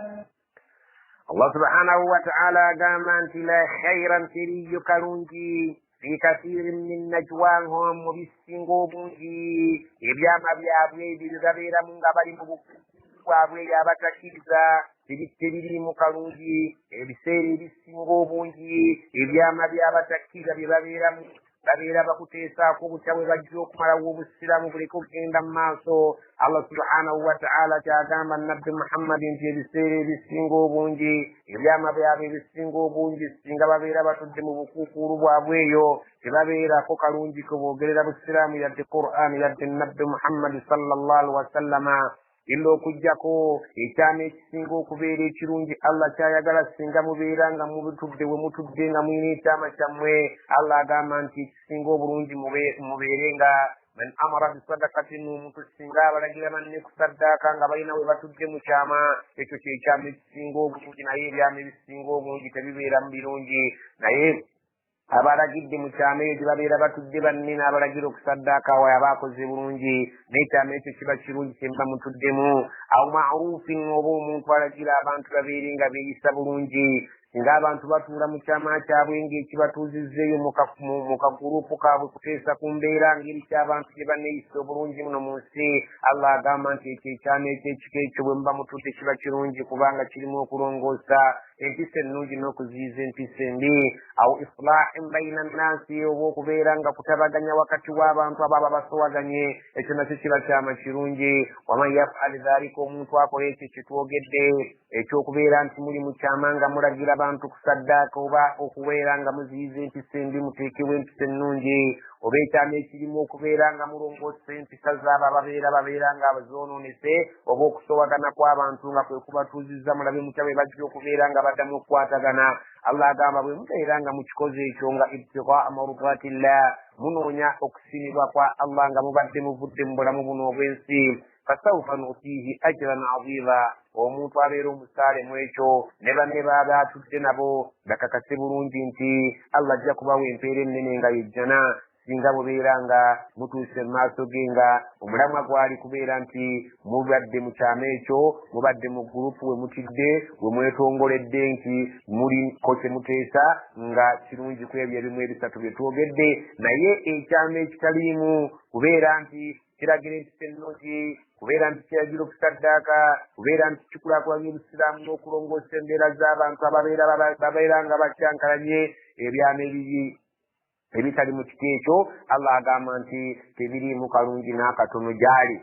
الله سبحانه وتعالى قال أنت لا خيرا تري كرونجي في كثير من نجواهم وبالسنغو بونجي إبياما بيابوي بالغبير من قبل مبوكوابوي يابتكيزا tebiri mu kalungi ebiseera ebisinga obungi ebyama by'abatakkiriza bye babeera bakuteesaako obutya bwe bajja okumalawo obusiraamu buleka okugenda mu maaso. Allah subhanahu wa ta'ala kyagamba nabbi Muhammad nti ebiseera ebisinga obungi ebyama byabwe ebisinga obungi singa babeera batudde mu bukuukulu bwabwe eyo tebabeerako kalungi ke boogerera busiraamu yadde Qur'an yadde nabbi Muhammad sallallahu alaihi wasallama illa okujjako ekyama ekisinga okubeera ekirungi Allah kyayagala singa mubeera nga mubitudde we mutudde nga mulina ekyama kyammwe Allah agamba nti ekisinga obulungi mubeere nga man amara bisadakatin omuntu singa abalagira banne ku saddaaka nga balina we batudde mu kyama ekyo kyekyama ekisinga obulungi naye ebyama ebisinga obungi tebibeera mu birungi naye abalagidde mu kyama eyo tebabeera batudde banne n'abalagira okusaddaaka awo abaakoze bulungi n'ekyama ekyo kiba kirungi kyemuba mutuddemu aw ma'rufin oba omuntu alagira abantu babeere nga beeyisa bulungi singa abantu batuula mu kyama kyabwe ng'ekibatuuzizzeeyo mu kagurupu kaabwe kuteesa ku mbeera ngeri ky'abantu gye baneeyisa obulungi muno mu nsi Allah agamba nti ekyo ekyama ekyekika ekyo bwe muba mutudde kiba kirungi kubanga kirimu okulongoosa empisa ennungi n'okuziyiza empisa embi aw islahin baina nnansi oba okubeera nga kutabaganya wakati w'abantu abo ababasowaganye ekyo nakyo kiba kyama kirungi waman yafal dhalika omuntu akola ekyo kyetwogedde ekyokubeera nti muli mu kyama nga mulagira abantu kusaddaaka oba okubeera nga muziyiza empisa embi muteekewo empisa ennungi oba ekyama ekirimu okubeera nga mulongoosa empisa zaabo babeera nga abazoonoonese oba okusowagana kw'abantu nga kwe kubatuuzizza mulabe mutya bwe bajja okubeera nga baddamu okukwatagana Allah agamba bwe mubeera nga mukikoze ekyo nga ibtigaa mardatillah munoonya okusinibwa kwa Allah nga mubadde muvudde mu bulamu buno obw'ensi fasawfa nu'tiihi ajran azima omuntu abeera omusaale mu ekyo ne banne baaba atudde nabo bakakase bulungi nti Allah ajja kubawa empeera ennene nga yejjana singa mubeera nga mutuuse mu maaso ge nga omulamwa gwali kubeera nti mubadde mu kyama ekyo mubadde mu gurupu we mutidde we mwetongoledde nti muliko kye muteesa nga kirungi ku ebyo ebimu ebisatu bye twogedde naye ekyama ekitaliimu kubeera nti kiragira empisa ennungi kubeera nti kiragira okusaddaaka kubeera nti kikulaakulanya obusiraamu n'okulongoosa embeera z'abantu babeera nga bakyankalanye ebyama ebibi ebitali mu kiti ekyo Allah agamba nti tebiriimu kalungi n'akatono gyali.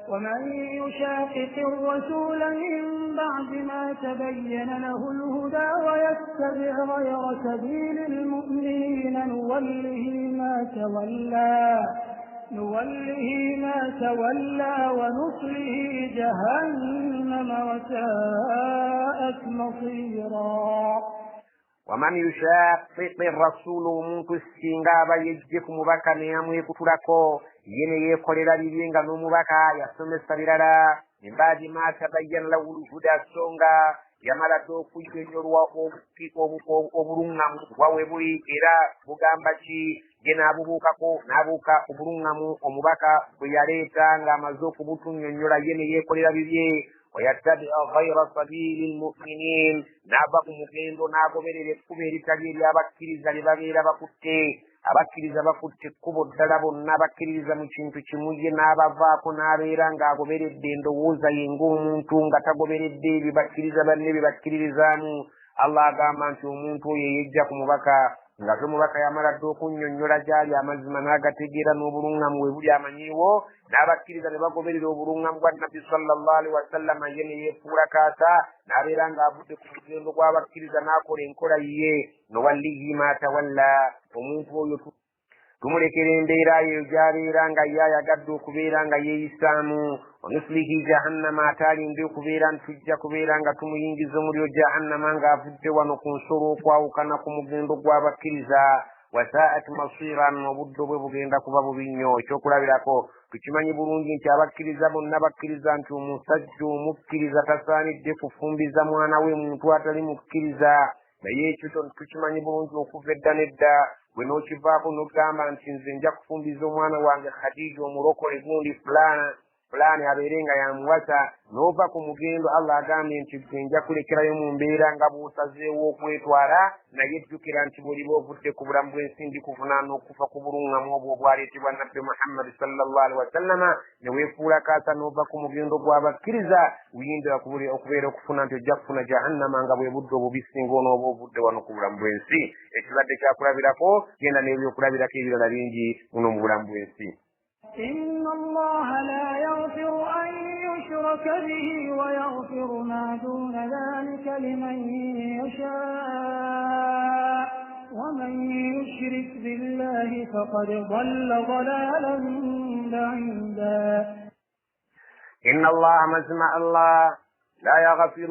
ومن يشاقق الرسول من بعد ما تبين له الهدى ويتبع غير سبيل المؤمنين نوله ما تولى ونصله جهنم وساءت مصيرا. ومن يشاقق الرسول omuntu singa aba yejje ku mubaka ne yamwekutulako yene yeekolera bibinga n'omubaka yasomesa birala embadi matabayyana lahu lhuda songa yamala okujjonyolwa obulungamu bwawe buli era bugamba ki ye n'abubuukako n'abuuka obulungamu omubaka bwe yaleeta ng'amaze okubutunnyonnyola yene yeekolera bibye ويتبع غير سبيل المؤمنين نابا kumugendo nagoberera ekkubo eritali eryabakkiriza lye babeera bakutte abakkiriza bakutte ekkubo ddala bonna bakkiririza mu kintu kimu ye n'abavaako n'abeera ng'agoberedde endowooza ye ng'omuntu nga tagoberedde ebyo bakkiriza banne bye bakkiririzaamu Allah agamba nti omuntu oyo yejja ku mubaka nga omubaka yamala dde okunnyonnyola gyali amazima n'agategeera n'obulungamu we buli amanyiiwo n'abakkiriza ne bagoberera obulungamu bwa nabbi sallallahu alaihi wasallama ye ne yeefuula kaasa n'abeera ng'avudde ku mugendo gw'abakkiriza n'akola enkola ye nowallihi ma tawalla omuntu oyo tumulekera embeera eyo gy'abeera nga ye ayagadde okubeera nga yeeyisaamu onuslihi jahannama ataalinde okubeera nti tujja kubeera nga tumuyingiza omuliro jahannama ng'avudde wano ku nsolo okwawukana ku mugendo gw'abakkiriza wasaat masiran obudde bwe bugenda kuba bubi nnyo ekyokulabirako tukimanyi bulungi nti abakkiriza bonna bakkiriza nti omusajja omukkiriza tasaanidde kufumbiza mwana we muntu atali mukkiriza naye ekyo tukimanyi bulungi okuva edda n'edda bwe n'okivaako n'ogamba nti nze nja kufumbiza omwana wange Khadija omulokole gundi fulani abeere nga yamuwasa n'ova ku mugendo Allah agambye nti nja kulekerayo mu mbeera nga bw'osazeewo okwetwala naye jjukira nti bw'oliba ovudde ku bulamu bw'ensi ndikuvunaana okufa ku bulungamu obwo obwaleetebwa nabbi Muhammad sallallahu alaihi wasallama ne weefuula kaasa n'ova ku mugendo gw'abakkiriza wiyindira okubeera okufuna nti ojja kufuna jahannama nga bwe budde obubisinga onooba ovudde wano ku bulamu bw'ensi ekibadde kyakulabirako genda n'ebyokulabirako ebirala bingi muno mu bulamu bw'ensi. إن الله لا يغفر أن يشرك به ويغفر ما دون ذلك لمن يشاء ومن يشرك بالله فقد ضل ضلالا بعيدا. إن الله مزمع الله لا يغفر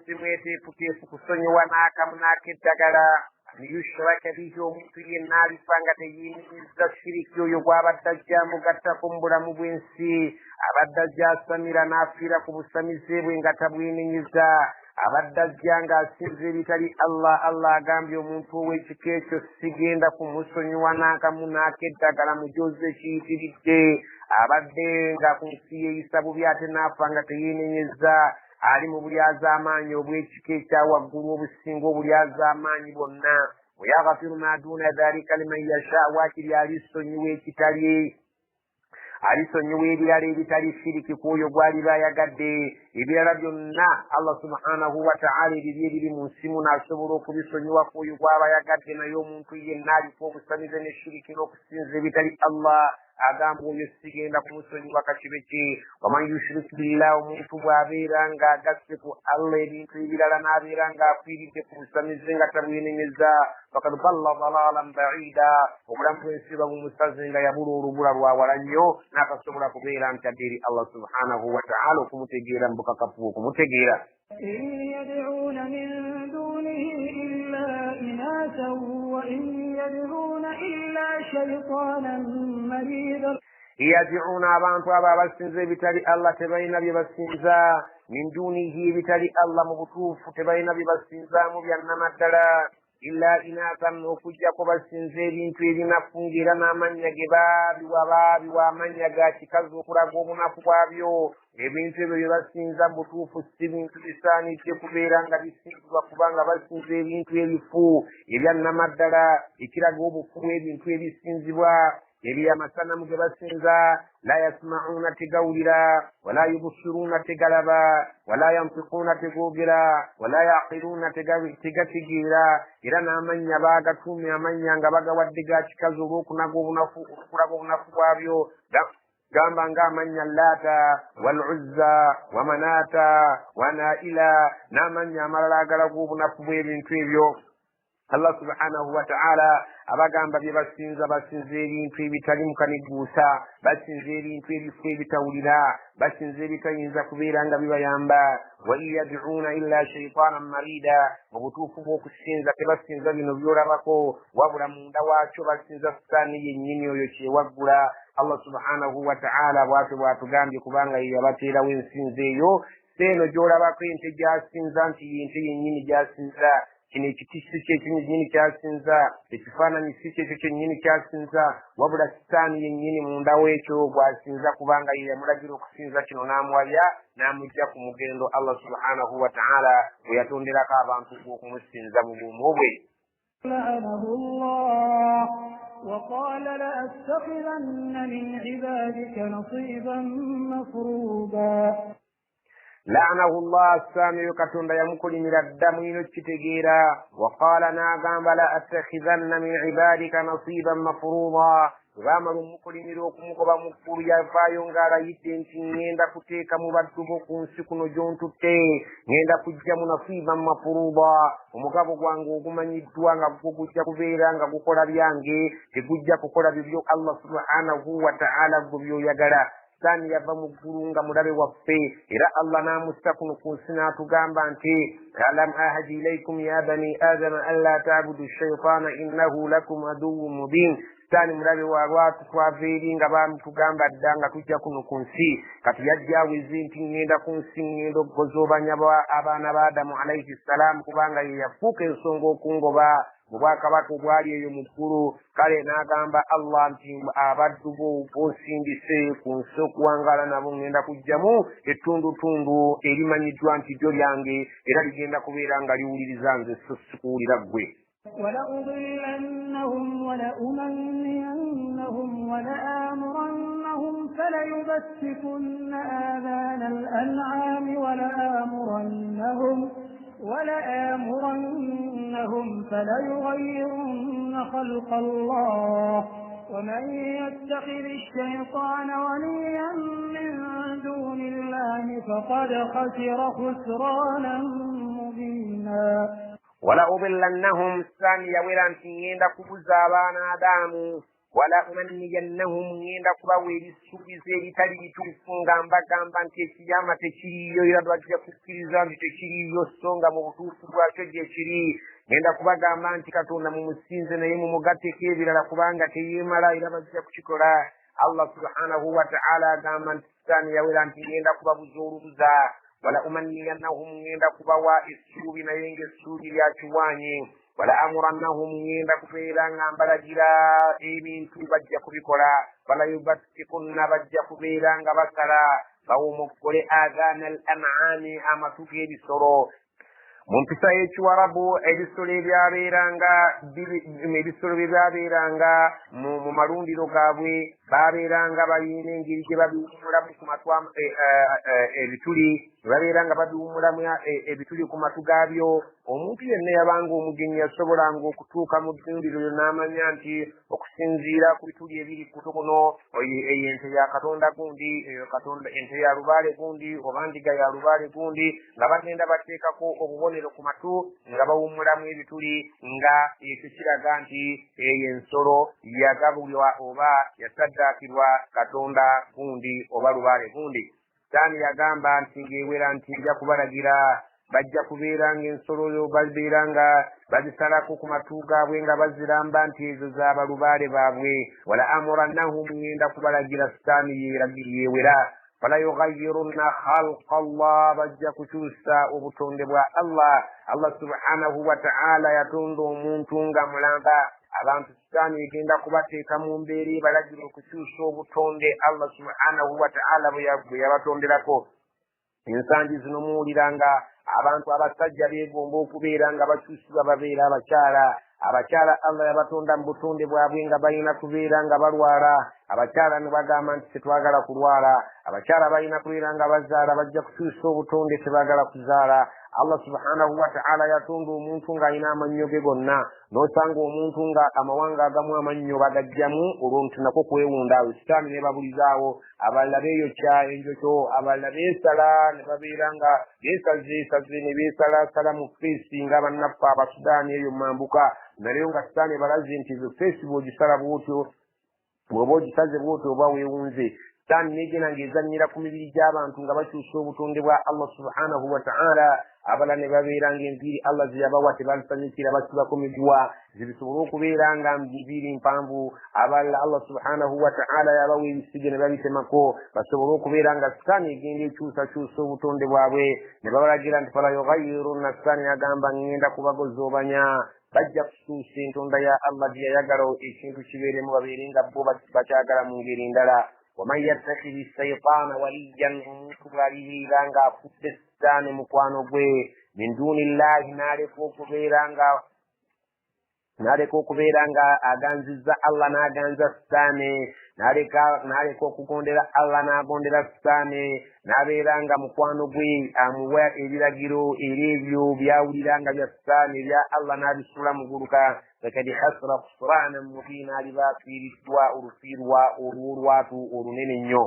سميتي فكيف كسني وناك مناك الدقلا يشرك به omuntu yenna alifanga teyinza shiriki oyo gw'abadde ajja mugattako mu bulamu bw'ensi abadde ajja asamira n'afiira ku busamize bwe nga tabwenenyeza abadde ajja ng'asinza ebitali Allah agambye omuntu ow'ekika ekyo sigenda kumusonyiwa n'akamu n'akeddagala mujozi ekiyitiridde abadde nga ku nsi yeeyisa bubi ate n'afa nga teyeenenyeza ali mu bulyaz'amaanyi obw'ekika ekyawaggulu obusinga obulyaz'amaanyi bonna weyagafiru ma duuna dhalika liman yasha waakiri alisonyiwa ekitali alisonyiwa ebirala ebitali shiriki ku oyo gw'aliba ayagadde ebirala byonna Allah subhanahu wa ta'ala ebibye ebiri mu nsi muno asobola okubisonyiwa ku oyo gw'aba ayagadde naye omuntu yenna aliko obusamize ne shiriki n'okusinza ebitali Allah agamba oyo sigenda kumusonyiwa kakibe kye waman yushrik billah omuntu bw'abeera ng'agasse ku Allah ebintu ebirala n'abeera ng'afiiridde ku busamize nga tabwenenyeza fakad dalla dalalan baida obulamu bw'ensi babumusaze nga yabula olubula lwawala nnyo n'akasobola kubeera nti adde eri Allah subhanahu wa ta'ala okumutegeera mu bukakafu okumutegeera. إن يدعون من دونه إلا إناثا وإن يدعون إلا شيطانا مريدا. يدعون abantu abo abasinza ebitali Allah tebalina bye basinza min dunihi ebitali Allah mu butuufu tebalina bye basinzaamu byannamaddala illa inathan okujjako basinza ebintu ebinafu ng'era n'amannya ge baabiwa amannya ga kikazi okulaga obunafu bwabyo ebintu ebyo bye basinza mu butuufu si bintu bisaanidde kubeera nga bisinzibwa kubanga basinza ebintu ebifu ebyannamaddala ekiraga obufu bw'ebintu ebisinzibwa ebyamasanamu ge basinza la yasma'una tegawulira wala yubsiruna tegalaba wala yantiquna tegoogera wala yaqiluna tegategeera era n'amannya baagatuumye amannya nga bagawadde ga kikazi olw'okulaga obunafu bwabyo gamba ng'amannya Laata wal Uzza wa Manata wa Naila n'amannya amalala agalaga obunafu bw'ebintu ebyo. Allah subhanahu wa ta'ala abagamba bye basinza ebintu ebitali mukaniguusa, basinza ebintu ebifo ebitawulira, basinza ebitayinza kubeera nga bibayamba. wa yad'una illa shaytanan marida, mu butuufu bw'okusinza tebasinza bino by'olabako, wabula munda waakyo basinza sitaani yennyini oyo kyewaggula. Allah subhanahu wa ta'ala bw'atyo bw'atugambye kubanga ye yabateerawo ensinza eyo. Seeno gy'olabako ente gy'asinza nti y'ente yennyini gy'asinza, kino ekiti si kye kyennyini kyasinza, ekifaananyi si kyekyo kyennyini kyasinza, wabula sitaani yennyini munda w'ekyo gw'asinza kubanga ye yamulagira okusinza kino n'amuwabya n'amujja ku mugendo Allah subhanahu wa ta'ala bwe yatonderako abantu okumusinza mu bw'omu bwe. لعنه الله وقال لأتخذن من عبادك نصيبا مفروضا. لعنه الله السامي كتند يمكن من الدم ينجتجيرا وقال ناغام لأتخذن من عبادك نصيبا مفروضا. Ramaru mukolimiro okumugoba mukulu yavaayo ng'ala yidde nti ngenda kuteeka mu baddu bo ku nsi kuno gy'ontutte, ngenda kujja mu nasiiban mafuruuda, omugabo gwange ogumanyiddwa nga gugujja kubeera nga gukola byange, tegujja kukola bibyo Allah subhanahu wa ta'ala gwe by'oyagala. Sitaani yava mu ggulu nga mulabe waffe, era Allah n'amussa kuno ku nsi n'atugamba nti alam ahadi ilaykum ya bani adama an la ta'budu shaytaana innahu lakum aduwwun mubin. Sitaani mulabe wa lwatu twava eri nga bamutugamba dda nga tujja kuno ku nsi, kati yajja aweze nti ngenda ku nsi ngenda okugozoobanya abaana ba Adamu alayhi salaam kubanga ye yafuuka ensonga okungoba mu bwakabaka obwali eyo mu ggulu. Kale n'agamba Allah nti abaddu bo b'osindise ku nsi okuwangaala nabo ngenda kujjamu ettundutundu erimanyiddwa nti lyo lyange era ligenda kubeera nga liwuliriza nze so sikuwulira ggwe. ولأضلنهم ولأمنينهم ولآمرنهم فليبتكن آذان الأنعام ولآمرنهم فليغيرن خلق الله ومن يتخذ الشيطان وليا من دون الله فقد خسر خسرانا مبينا. ولأضلنهم سامي يويران ngenda kubuza abaana Adamu ولأمنينهم ngenda kubaweera essuubizo eritali lituufu nga mbagamba nti ekiyama tekiriiyo era bajja kukkiriza nti tekiriiyo so nga mu butuufu bwakyo gye kiri. Ngenda kubagamba nti Katonda mumusinze naye mumugatteko ebirala kubanga teyeemala era bajja kukikola. Allah subhanahu wa ta'ala agamba nti sitaani yawera nti ngenda kubabuza olubuza. ولأمنينهم ngenda kubawa essuubi naye ng'essuubi lya kiwaanyi. ولأمرنهم ngenda kubeera nga mbalagira ebintu bajja kubikola. falayubatikunna bajja kubeera nga basala bawomokole adhaana al an'aami amatu g'ebisolo. Mu mpisa y'Ekiwarabu ebisolo ebyabeeranga mu malundiro gaabwe babeeranga balina engeri gye babiwumulamu ku matu ebituli, babeeranga babiwumulamu ebituli ku matu gaabyo. Omuntu yenna yabanga omugenyi yasobolanga okutuuka mu ddundiro lyo n'amanya nti okusinziira ku bituli ebiri ku kuno eyo ente ya Katonda gundi, ente ya lubaale gundi oba ndiga ya lubaale gundi, nga bagenda bateekako obubonero ku matu nga bawummulamu ebituli nga ekyo kiraga nti eyo ensolo yagabulwa oba yasaddaakirwa Katonda gundi oba lubaale gundi. Sitaani yagamba nti ng'ewera nti nja kubalagira bajja kubeera ng'ensolo yo babeera nga bazisalako ku matu gaabwe nga baziramba nti ezo z'abalubaale baabwe. ولأمرنهم ngenda kubalagira sitaani yeewera. falayughayyirunna khalqa Allah, bajja kukyusa obutonde bwa Allah. Allah subhanahu wa ta'ala yatonda omuntu nga mulamba. Abantu sitaani egenda kubateeka mu mbeera ebalagira okukyusa obutonde Allah subhanahu wa ta'ala bwe yabatonderako. Ensangi zino muwuliranga abantu abasajja beegomba okubeera nga bakyusibwa babeera abakyala. Abakyala Allah yabatonda mu butonde bwabwe nga balina kubeera nga balwala. abakyala ne bagamba nti tetwagala kulwala abakyala balina kubeera nga bazaala bajja kukyusa obutonde tebaagala kuzaala Allah subhanahu wa ta'ala yatonda omuntu ng'alina amannyo ge gonna n'osanga omuntu nga amawanga agamu amannyo bagajjamu olwo nti nako kwewunda awo sitaani ne babulizaawo abalala beeyokya enjokyo abalala beesala ne babeera nga beesazeesaze ne beesalaasala mu feesi nga bannaffe abasudaani eyo mambuka naleyo nga sitaani balaze nti feesi bw'ogisala bw'otyo bw'oba ogisaze bw'otyo oba weewunze sitaani negena ng'ezannyira ku mibiri gy'abantu nga bakyusa obutonde bwa Allah subhanahu wa ta'ala abala ne babeera ng'enviiri Allah ze yabawa tebalisanyukira basibako miguwa zibisobole okubeera nga nviiri mpanvu abalala Allah subhanahu wa ta'ala yabawa ebisige ne babitemako basobole okubeera nga sitaani egenda ekyusakyusa obutonde bwabwe ne babalagira nti fala yughayirunna sitaani yagamba ngenda kubagozoobanya bajja kusuusa entonda ya Allah gye yayagala ekintu kibeeremu babeere nga bo bakyagala mu ngeri ndala waman yattakhidhi shaytaana waliyan omuntu bw'alibeera ng'afudde sitaani mukwano gwe min duunillahi n'aleka okubeera nga aganzizza Allah n'aganza sitaani n'aleka okugondera Allah n'agondera sitaani n'abeera nga mukwano gwe amuwa ebiragiro era ebyo byawulira nga bya sitaani ebya Allah n'abisula muguluka fakad hasra khusrana mubiina alibafiiriddwa olufiirwa olw'olwatu olunene nnyo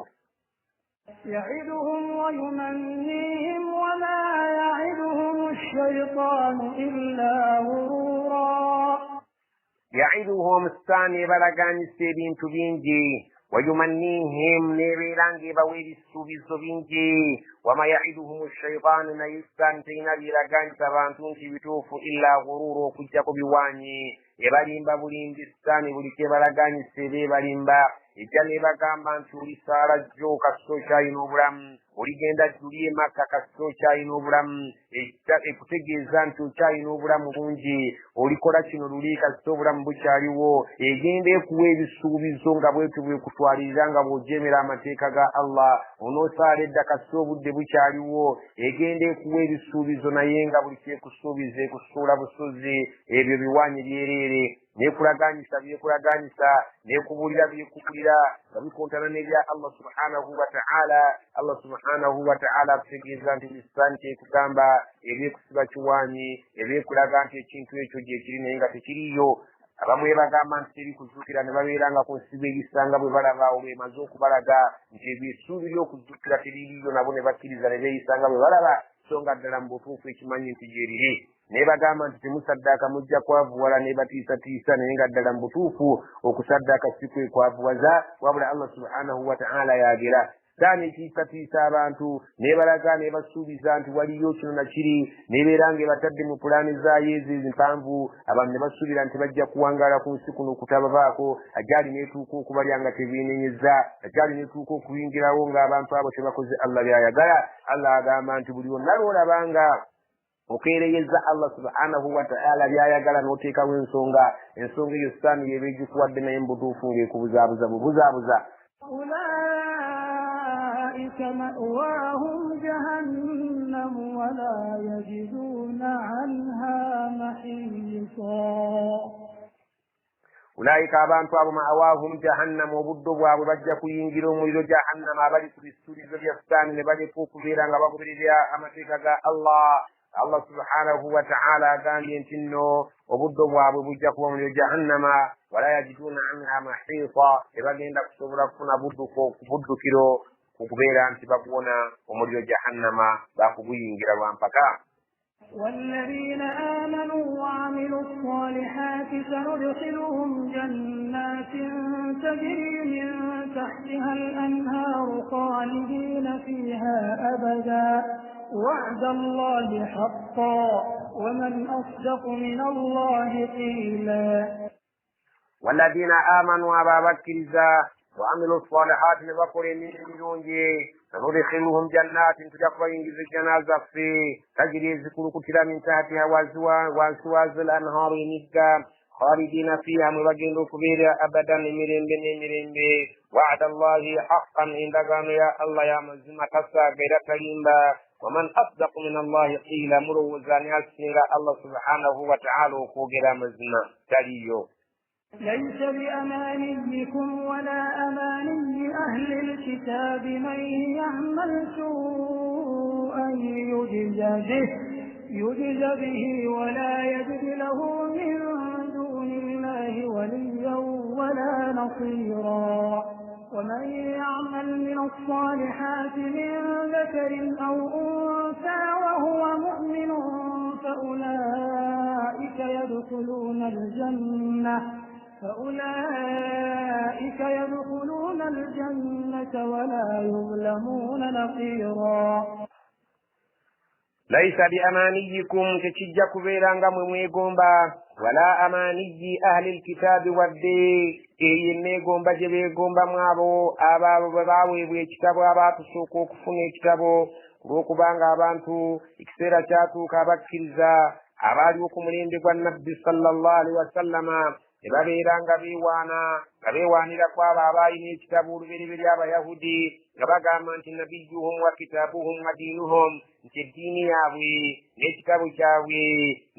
يعدهم ويمنيهم وما يعدهم الشيطان إلا غرورا يعدهم sitaani ebalagaanyisa ebintu bingi ويمنيهم نبيران بويل السوبيز بينجي وما يعدهم الشيطان نيستان تينا بيرغان سبانتون كبتوف إلا غرور كجاكو بيواني يباليمبا بولين بستاني بوليكي بلغان السيبي باليمبا ijane bagamba nti olisala jjo kaso kyalina obulamu oligenda julie maka kaso kyalina obulamu ekutegeeza nti okyalina obulamu bungi olikola kino luli kaso obulamu bukyaliwo egenda ekuwa ebisuubizo nga bwetu bwekutwalirira nga bw'ojemera amateeka ga Allah onoosaala edda kaso obudde bukyaliwo egenda ekuwa ebisuubizo naye nga buli kyekusuubiza ekusuula busozi ebyo biwaanyi byereere nekulaganyisa byekulaganyisa nekubulira byekubulira nga bikontana n'ebya Allah subhanahu wa ta'ala. Allah subhanahu wa ta'ala akutegeeza nti lisitaani kyekugamba ebyekusiba kiwaanyi ebyekulaga nti ekintu ekyo gyekiri naye nga tekiriyo. Abamu bagamba nti terikuzuukira ne babeera nga ku nsiba ebisanga bwe balaba olwo emaze okubalaga nti ebisuubiri okuzuukira teririyo nabo ne bakkiriza ne beeyisanga bwe balaba so nga ddala mu butuufu ekimanyi nti gyeriri. Ne bagamba nti temusaddaaka mujja kwavuwala ne batiisatiisa naye nga ddala mu butuufu okusaddaaka si kwe kwavuwaza wabula Allah subhanahu wa ta'ala yagera. Sitaani tiisatiisa abantu nebalaga ne basuubiza nti waliyo kino na kiri nebeera ng'ebatadde mu pulaani zaayo ezo empanvu abantu ne basuubira nti bajja kuwangaala ku nsi kuno okutababaako ajali neetuuka okubalya nga tebeenenyeza ajali neetuuka okuyingirawo ng'abantu abo tebakoze Allah byayagala. Allah agamba nti buli wonna lw'olabanga okeereyeza Allah subhanahu wa ta'ala byayagala n'oteekawo ensonga eyo sitaani yeeba egikuwadde naye mu butuufu ng'ekubuzaabuza bubuzaabuza. أولئك مأواهم جهنم ولا يجدون عنها محيصا. أولئك abantu abo ma'awaahum jahannam obuddo bwabwe bajja kuyingira omuliro jahannam abali ku bisuubizo bya sitaani ne baleka okubeera nga bagoberera amateeka ga Allah subhanahu wa ta'ala agambye nti nno obuddo bwabwe bujja kuba omuliro jahannama wala yajiduuna anha mahiisa ebagenda kusobola kufuna buddukiro okubeera nti bakuwona omuliro jahannama bakuguyingira lwampaka. والذين آمنوا وعملوا الصالحات سندخلهم جنات تجري من تحتها الأنهار خالدين فيها أبدا وعد الله حقا ومن أصدق من الله قيلا. والذين آمنوا أبا بكر وعملوا الصالحات لبقر من الملونجي سندخلهم جنات تجفى ينجز الجنازة في تجري ذكر كتلا من تحتها وانسواز الأنهار نجا خالدين فيها مبجن كبيرا أبدا نمرين وعد الله حقا إن دقانوا يا الله يا مزمة قصة غير كلمة ومن أصدق من الله قيل مروزان يسنر الله سبحانه وتعالى وقوغر مزمة تليو. ليس بأمانيكم ولا أماني أهل الكتاب من يعمل سوءا يجز به ولا يجد له من دون الله وليا ولا نصيرا ومن يعمل من الصالحات من ذكر أو أنثى وهو مؤمن فأولئك يدخلون الجنة ولا يظلمون نقيرا ليس بأمانيكم كتجا كبيرا مميقومبا ولا أماني أهل الكتاب والدي إيني قومبا جبي قومبا مابو أبا بباوي بيكتابو أبا تسوكو كفوني كتابو rokubanga abantu ikisera kyatuuka abakkiriza abaali okumulindi gwa nabbi sallallahu alaihi wasallama ne babeeranga nga beewaanira ku abo abaayina ekitabu olubereberye abayahudi nga bagamba nti nabiyuhum wa kitaabuhum wa diinuhum nti eddiini yaabwe n'ekitabu kyabwe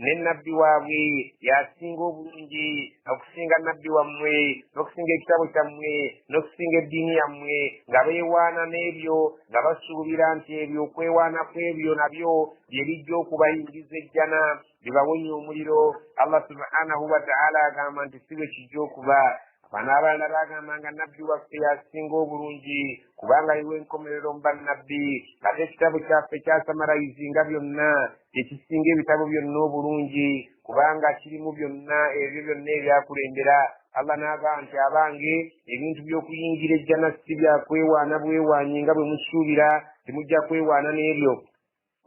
ne nabbi waabwe yasinga obulungi okusinga nabbi wammwe n'okusinga ekitabu kyammwe n'okusinga eddiini yammwe nga beewaana n'ebyo nga basuubira nti ebyo okwewaana kw'ebyo nabyo bye bijja okubayingiza ejjana bibawonya omuliro. Allah subhanahu wa ta'ala agamba nti si bwe kijja okuba. Bano abalala bagambanga nabbi waffe yasinga obulungi kubanga iwe enkomerero mu bannabbi ate ekitabu kyaffe kyasamarayizinga byonna tekisinga ebitabo byonna obulungi kubanga kirimu byonna ebyo byonna ebyakulembera. Allah n'agamba nti abange ebintu by'okuyingira ejjana si byakwewaana bwewaanyi nga bwe musuubira temujja kwewaana n'ebyo.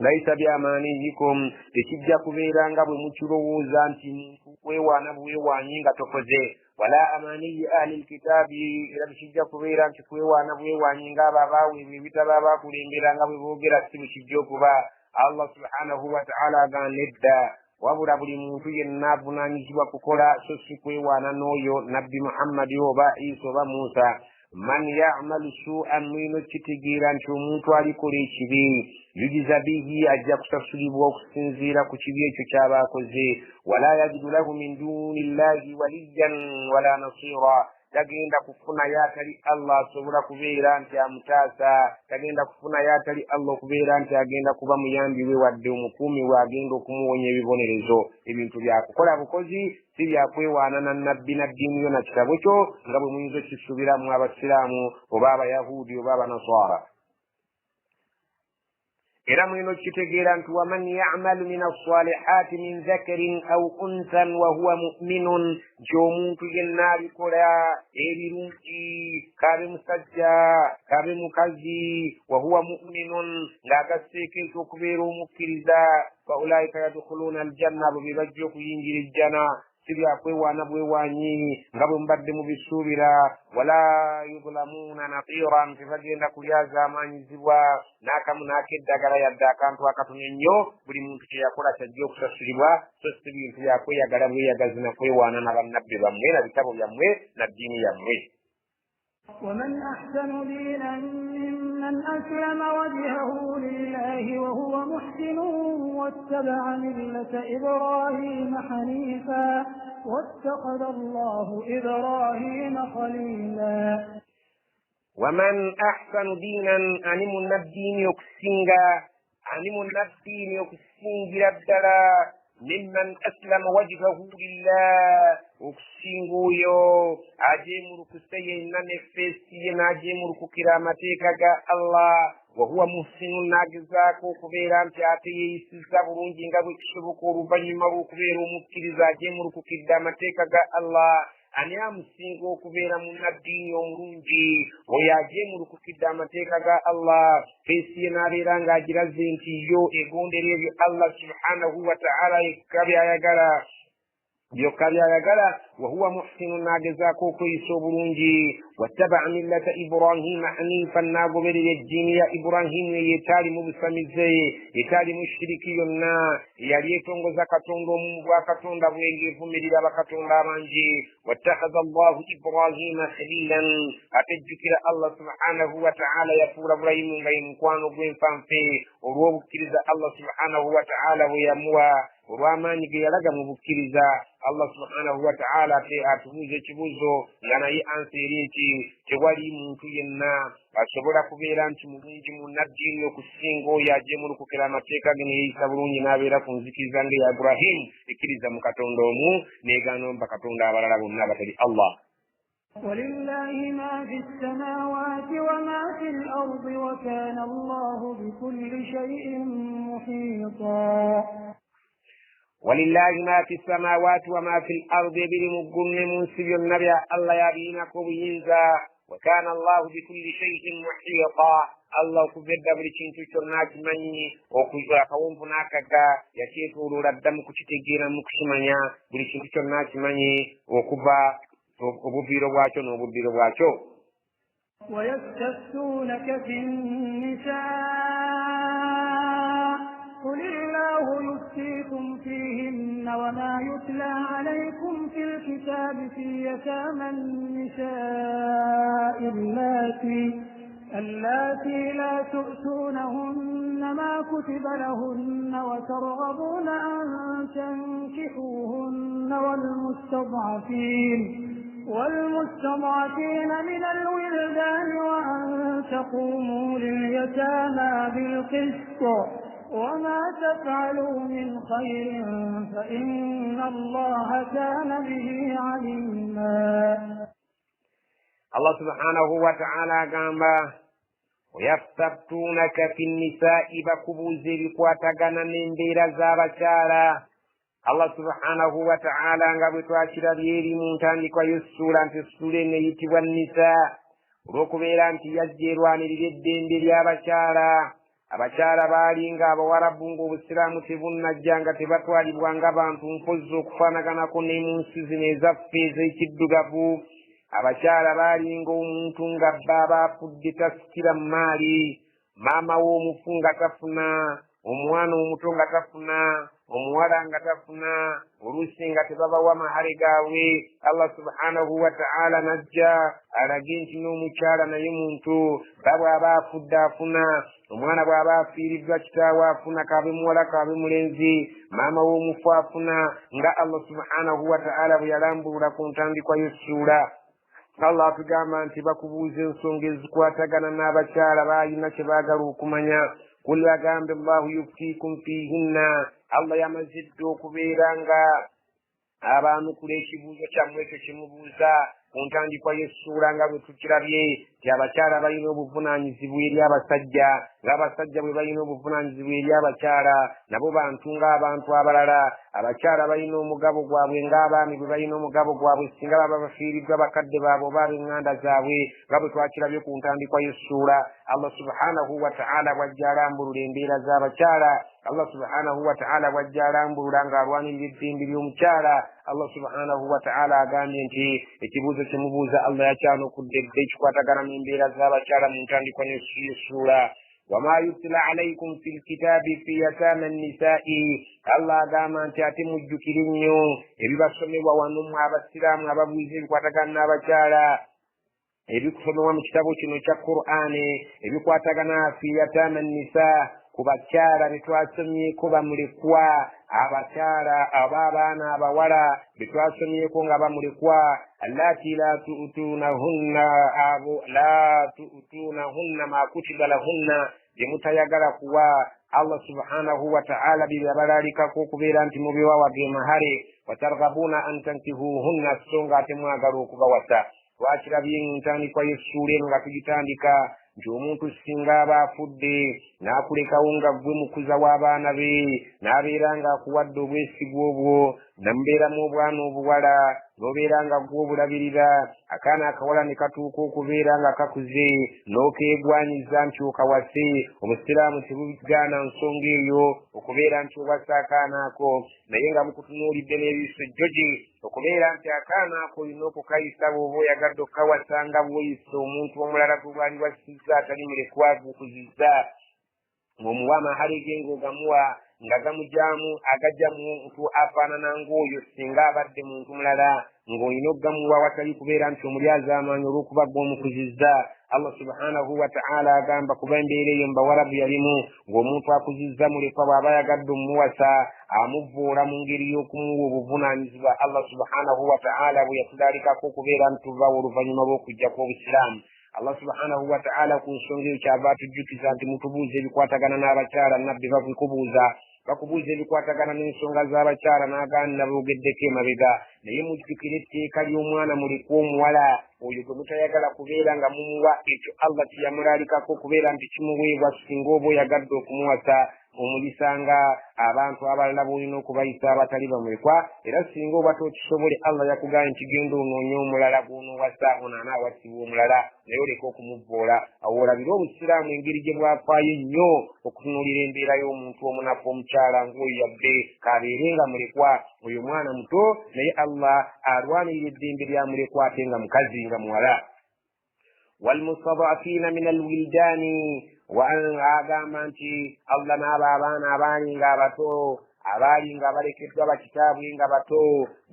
Laisa by'amaaniyikum tekijja kubeera nga bwe mukirowooza nti muntu kwewaana bwewaanyi nga tokoze. Wala amaniyi ahli alkitaabi era tekijja kubeera nti kwewaana bwewaanyi ng'abo abaaweebwa ebitabo abaakulembera nga bwe boogera si bwe kijja okuba. Allah subhanahu wa ta'ala agamba nedda wabula buli muntu yenna avunaanyizibwa kukola so si kwewaana n'oyo nabbi Muhammadi oba Isa oba Musa. Man ya'malu su'an mwino kitegeera nti omuntu alikola ekibi yujiza bihi ajja kusasulibwa okusinziira ku kibi ekyo ky'aba akoze. Wala yajidu lahu min duni llahi waliyan wala nasira tagenda kufuna yatali Allah asobola kubeera nti amutaasa tagenda kufuna yatali Allah okubeera nti agenda kuba muyambi we wadde omukuumi we agenda okumuwonya ebibonerezo. Ebintu byakukola bukozi si byakwewaana na nabbi na ddiini yo na kitabo kyo nga bwe muyinza okisuubiramu abasiraamu oba abayahudi oba abanaswara. Era mwino kitegeera nti waman ya'malu min as-salihati min dhakarin aw unthan wa huwa mu'minun nti omuntu yenna alikola ebirungi kabe musajja kabe mukazi wa huwa mu'minun ng'agasseeko ekyokubeera omukkiriza fa ulaika yadkhuluna aljanna abo be bajja okuyingira ejjana si byakwewaana bwewaanyi nga bwe mubadde mubisuubira. Wala yuzlamuuna naqiran tebagenda kulyaza amaanyizibwa n'akamu n'akeddagala yadde akantu akatono ennyo. Buli muntu kye yakola kyajja okusasulibwa so si bintu byakweyagala bweyagazi na kwewaana na bannabbi bammwe na bitabo byammwe na ddiini yammwe. ومن أحسن دينا ممن أسلم وجهه لله وهو محسن واتبع ملة إبراهيم حنيفا واتخذ الله إبراهيم خليلا. ومن أحسن دينا أنم الدين يكسنغا أنم الدين يكسنغ الدلا ممن أسلم وجهه لله okusinga oyo ajeemulu kuseyyenna nefeesi ye n'ajeemulu kukira amateeka ga Allah wa huwa muhsinun n'agezaako okubeera nti ate yeeyisiza bulungi nga bwe kisoboka oluvannyuma lw'okubeera omukkiriza ajeemulukukidde amateeka ga Allah. Ani amusinga okubeera munnaddiini omulungi oyo ajeemulukukidde amateeka ga Allah feesi ye n'abeera ng'agiraze nti yo egondera ebyo Allah subhanahu wa ta'ala yekka by'ayagala byokka by'ayagala wa huwa muhsinun n'agezaako okweyisa obulungi. Wattaba'a millata Ibrahima hanifan n'agoberera eddiini ya Ibrahimu eyo etaalimu busamize etaalimu shiriki yonna eyali etongoza Katonda omu bwa Katonda bwengeevumirira bakatonda abangi. Wattakhadha Allahu Ibrahima khalilan atejjukira Allah subhanahu wa ta'ala yafuula Ibrahimu nga ye mukwano gw'enfanfe olw'obukkiriza Allah subhanahu wa ta'ala bwe yamuwa olw'amaanyi ge yalaga mu bukkiriza. Allah subhanahu wa ta'ala ate atubuuza ekibuuzo nga naye ansi eri nti tewali muntu yenna asobola kubeera nti mulungi munnaddiini okusinga oyo ajeemulukukira amateeka ge neyeeyisa bulungi n'abeera ku nzikiriza ng'eya Ibrahimu ekkiriza mu Katonda omu n'egaana bakatonda abalala bonna abatali Allah. ولله ما في السماوات وما في الأرض وكان الله بكل شيء محيطا. ولله ما في السماوات وما في الأرض بالمقن منسي النبي الله يبينك بينزا وكان الله بكل شيء محيطا. الله كبد بريكين تشرناك مني وكجرا كون فناكا يشيطور ردم كتجينا مكشمانيا بريكين تشرناك مني وكبا وببيرو واشو وببيرو واشو. ويستفتونك في النساء قل الله يفتيكم فيهن وما يتلى عليكم في الكتاب في يتامى النساء اللاتي لا تؤتونهن ما كتب لهن وترغبون أن تنكحوهن والمستضعفين من الولدان وأن تقوموا لليتامى بالقسط وما تفعلوا من خير فإن الله كان به عليما. الله سبحانه وتعالى قام ويستفتونك في النساء بكبوزي بكواتغانا من بير زابشارا. الله سبحانه وتعالى قام بتواشر بيري مونتاني ويسولا في السورين يتوى النساء ولوكبيرا انت يجيروان للدين باليابشارا. abakyala baalinga abawarabu ng'obusiraamu tebunnajjanga tebatwalibwanga bantu mpozzi okufaanaganako ne mu nsi zino ezaffe ez'ekiddugavu. abakyala baalinga omuntu nga bba abaafudde tasikira mu maali, maama w'omufu nga tafuna, omwana omuto nga tafuna, omuwala nga tafuna, oluusi nga tebabawa mahale gaabwe. Allah subhanahu wa ta'ala najja alage nti n'omukyala naye muntu ba bw'aba afudde afuna, omwana bw'aba afiiriddwa kitaawe afuna, kaabe muwala kaabe mulenzi, maama w'omufu afuna, nga Allah subhanahu wa ta'ala bwe yalambulula ku ntandikwa y'essuula. Allah atugamba nti bakubuuza ensonga ezikwatagana n'abakyala baalina kye baagala okumanya. Kul bagambe Allahu yuftikum fihinna. Allah yamazidde okubeera nga abanukula ekibuuzo kyammwe ekyo kimubuuza ku ntandikwa y'essuula nga bwe tukirabye nti abakyala balina obuvunaanyizibwa eri abasajja, ng'abasajja bwe balina obuvunaanyizibwa eri abakyala, nabo bantu ng'abantu abalala. abakyala balina omugabo gwabwe ng'abaami bwe balina omugabo gwabwe singa baba bafiiriddwa bakadde baabwe oba ab'eŋŋanda zaabwe, nga bwe twakirabye ku ntandikwa y'essuula. Allah subhanahu wa ta'ala bw'ajja alambulula embeera z'abakyala, Allah subhanahu wa ta'ala bw'ajja alambulula ng'alwanirira eddembe ly'omukyala. Allah subhanahu wa ta'ala agambye nti ekibuuzo kye mubuuza Allah yakyanukudde dde ekikwatagana n'embeera z'abakyala mu ntandikwa y'essuula. وما يتلى عليكم في الكتاب في يتامى النساء. Allah agamba nti ate mujjukire nnyo ebibasomebwa wano mu abasiraamu ababuuza ebikwatagana n'abakyala, ebikusomebwa mu kitabo kino kya Qur'ani ebikwatagana fi yataama nisa, ku bakyala be twasomyeko bamulekwa, abakyala ab'abaana abawala be twasomyeko nga bamulekwa, allati la tu'tunahunna ma kutiba lahunna, bye mutayagala kuwa. Allah subhanahu wa ta'ala bye yabalaalikako okubeera nti mubiwawage mahale, watarghabuna an tankihuhunna, so nga ate mwagala okubawasa. Twakirabye mu ntandikwa y'essuula eno nga tugitandika nti omuntu singa aba afudde n'akulekawo nga ggwe mukuza w'abaana be, n'abeera ng'akuwadde obwesigwa obwo, namubeeramu obwana obuwala, n'obeera nga ggwe obulabirira, akaana akawala ne katuuka okubeera nga kakuze, n'okeegwanyiza nti okawase. Obusiraamu tebugaana nsonga eyo okubeera nti owasa akaana ako, naye nga mukutunuulidde n'ebiiso jjogi okubeera nti akaana ako olina okukayisa bw'oba oyagadde okukawasa nga bw'oyisa omuntu omulala gwe bwali wasizza atali mulekwavu okuzizza, ng'omuwa amahale ge ng'ogamuwa nga gamugyamu agajja muntu afaanana ng'oyo singa abadde muntu mulala, ng'olina okugamuwa watali kubeera nti omuli azaamaanyi olw'okuba gw'omukuzizza. Allah subhanahu wa ta'ala agamba kuba embeera eyo mbawarabu yalimu ng'omuntu akuzizza mulekwa bw'aba yagadde omuwasa amuvvuula mu ngeri y'okumuwa obuvunaanyizibwa Allah subhanahu wa ta'ala bwe yatulalikako okubeera ntuvaawo oluvannyuma lw'okujja kw'obusiraamu. Allah subhanahu wa ta'ala ku nsonga eyo kyava atujjukiza nti mutubuuze ebikwatagana n'abakyala nabbi babikubuuza bakubuuza ebikwatagana n'ensonga z'abakyala n'agaana boogeddeko emabega naye mujjukire etteeka ly'omwana mulekwa omuwala oyo gwe mutayagala kubeera nga mumuwa ekyo Allah kyeyamulalikako okubeera nti kimuweebwa singa oba oyagadde okumuwasa omulisanga abantu abalala b'olina okubayisa abatali bamulekwa era singa oba tokisobole Allah yakugamba nti genda onoonye omulala gw'onoowasa ono anaawasibwa omulala naye oleka okumuvvoola awo olabire obusiraamu engeri gye bwafaayo nnyo okutunuulira embeera y'omuntu omunafu omukyala ng'oyo yabbe kaabeerenga mulekwa oyo mwana muto naye Allah alwanirira eddembe lya mulekwa ate nga mukazi nga muwala. walmustad'afiina min alwildaani agamba nti Allah n'abo abaana abaali nga abato abaali nga balekeddwa bakitaabwe nga bato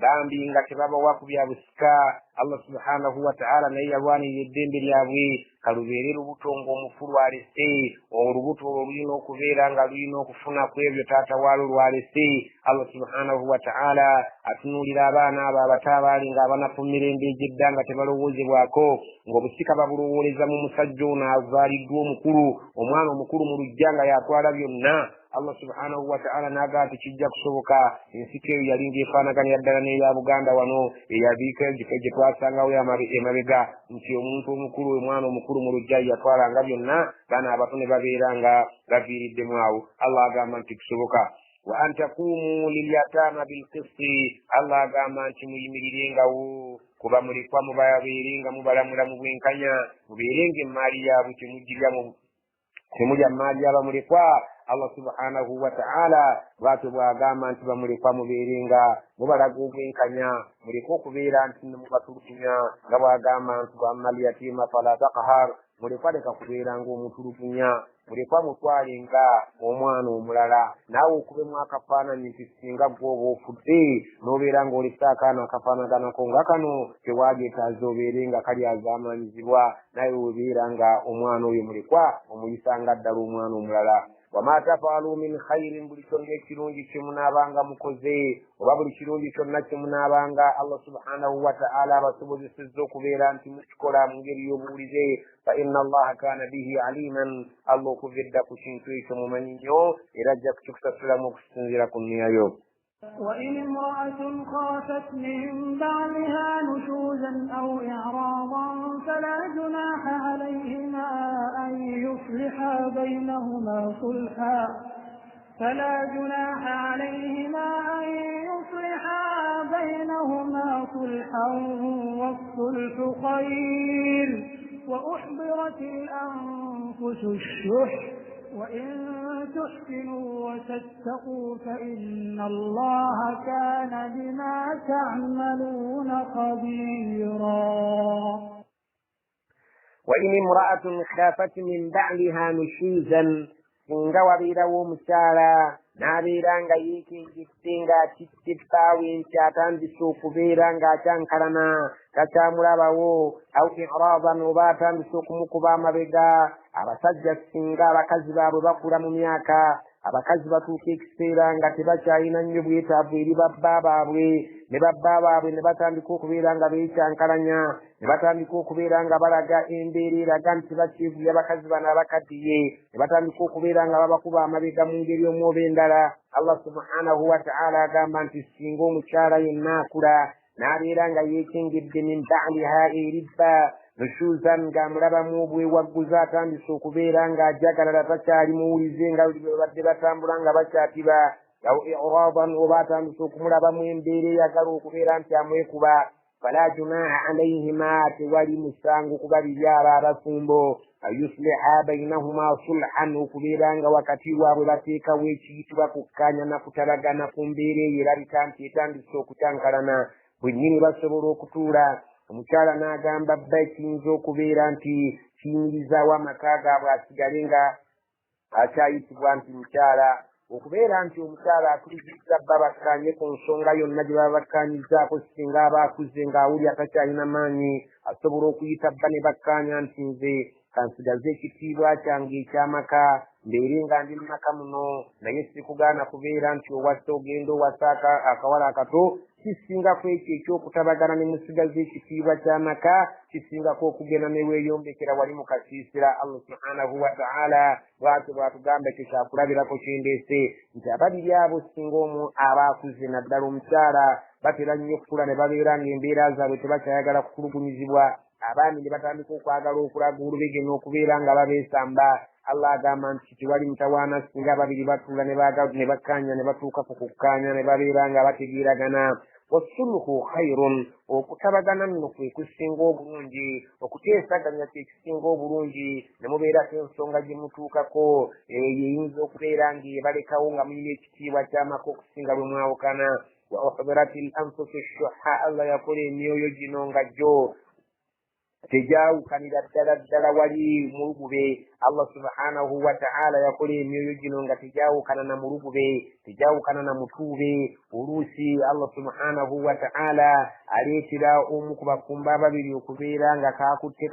bambi nga tebabawa ku bya busika Allah subhanahu wa ta'ala naye yalwanirira eddembe lyabwe kalubeere lubuto ng'omufu lwalese olubuto olwo lulina okubeera nga lulina okufuna ku ebyo taata waalo lwalese Allah subhanahu wa ta'ala atunuulira abaana abo abato abaali nga abanafu mu mirembe egy'edda nga tebalowoozebwako ng'obusika babulowooleza mu musajja ono azaaliddwa omukulu omwana omukulu mu lujja nga yatwala byonna Allah subhanahu wa ta'ala n'agamba kijja kusoboka ensiko eyo yali ng'efaanaganira ddala n'eya Buganda wano eyabiika egifo gye twasangawo emabega nti omuntu omukulu omwana omukulu mu lujja yatwalanga byonna baana abato ne babeera nga baviiriddemu awo Allah agamba nti kusoboka wa an taqumu lilyataama bilqisti Allah agamba nti muyimirirengawo kuba mulekwa mubabeerenga mubalamula mu bwenkanya mubeerenga emmaali yaabwe temulya mmaali y'abamulekwa Allah subhanahu wa ta'ala bwatyo bw'agamba nti bamulekwa mubeerenga mubalaga obwenkanya muleke okubeera nti mubatulugunya nga bw'agamba nti wamma lyatima fala taqhar mulekwa leka kubeera ng'omutulugunya mulekwa mutwalenga omwana omulala naawe okubemu akafaananyi nti singa gwoba ofudde n'obeera ng'olese akaana akafaanaganako nga kano tewagetaaza obeere nga kali azaamanyizibwa naye obeera nga omwana oyo mulekwa omuyisanga ddala omwana omulala. wama tafaalu min khairin buli kyonna ekirungi kye munaabanga mukoze oba buli kirungi kyonna kye munaabanga Allah subhanahu wa ta'ala abasobozesezza okubeera nti mukikola mu ngeri y'obuwulize fa inna Allaha kaana bihi aliman Allah okuva edda ku kintu ekyo mumanyi nnyo era ajja kukikusasulamu okusinziira ku nniyayo. وإن امرأة خافت من بعلها نشوزا أو إعراضا فلا جناح عليهما أن يصلحا بينهما صلحا والصلح خير وأحضرت الأنفس الشح وإن تحسنوا وتتقوا فإن الله كان بما تعملون خبيرا. وإن امرأة خافت من بعلها نشوزا singa wabeerawo omukyala n'abeera nga yeekengedde ng'atitte bbaawe nti atandise okubeera ng'akyankalana takyamulabawo aw iraadan oba atandise okumukuba amabega abasajja singa abakazi baabwe bakula mu myaka abakazi batuuka ekiseera nga tebakyalina nnyo bwetaavu eri babba baabwe ne babba baabwe ne batandika okubeera nga beekyankalanya ne batandika okubeera nga balaga embeera eraga nti bakyevuya abakazi bano abakaddiye ne batandika okubeera nga babakuba amabega mu ngeri omu oba endala Allah subhanahu wa ta'ala agamba nti singa omukyala yenna akula n'abeera nga yeekengedde min ba'liha eribba nushuzan ng'amulabamu obwewagguza atandise okubeera ng'ajagalala takyali muwulize nga badde batambula nga bakyatiba aw i'radan oba atandise okumulabamu embeera eyagala okubeera nti amwekuba fala junaha alayhima tewali musango kubabiri abo abafumbo ayusliha bainahuma sulhan okubeera nga wakati waabwe bateekawo ekiyitibwa kukkanya na kutalagana ku mbeera eyo erabika nti etandise okukyankalana bwennyini basobola okutuula omukyala n'agamba bba ekiyinza okubeera nti kiyingirizaawo amaka gaabwe asigale nga akyayitibwa nti mukyala okubeera nti omukyala atuliziza bba bakkanye ku nsonga yonna gye baba bakkanyizaako singa aba akuze ng'awuli atakyalina maanyi asobola okuyita bba ne bakkaanya nti nze kansigaze ekitiibwa kyange ekyamaka mbeere nga ndi mu maka muno naye sikugaana kubeera nti owassa ogenda owassa akawala akato kisingako ekyo ekyokutabagana ne musigaza ekitiibwa ky'amaka kisingako okugenda ne weeyombekera wali mu kasiisira. Allah subhanahu wa ta'ala bw'atyo bw'atugamba ekyo kyakulabirako kyendeese nti ababiri abo singa omu aba akuze naddala omukyala batera nnyo okukula ne babeera ng'embeera zaabwe tebakyayagala kutulugunyizibwa abaami ne batandika okwagala okulaga olubege n'okubeera nga babeesamba. Allah agamba nti tewali mutawaana singa ababiri batuula ne bakkaanya ne batuuka ku kukkaanya ne babeera nga bategeeragana. Wasuluhu khairun, okutabagana nno kwe kusinga obulungi, okuteesaganya kye kisinga obulungi, ne mubeerako ensonga gye mutuukako eyinza okubeera ng'ebalekawo nga mulina ekitiibwa ky'amaka okusinga bwe mwawukana. Wa uhdiratil anfusu shuhha, Allah yakola emyoyo gino nga gyo tejaawukanira ddala wali mulugube. Allah subhanahu wa ta'ala yakola emyoyo gino nga tejaawukana na mulugube, tejaawukana na mutuube. Oluusi Allah subhanahu wa ta'ala aleetera omu ku bafumba ababiri okubeera nga kaakutte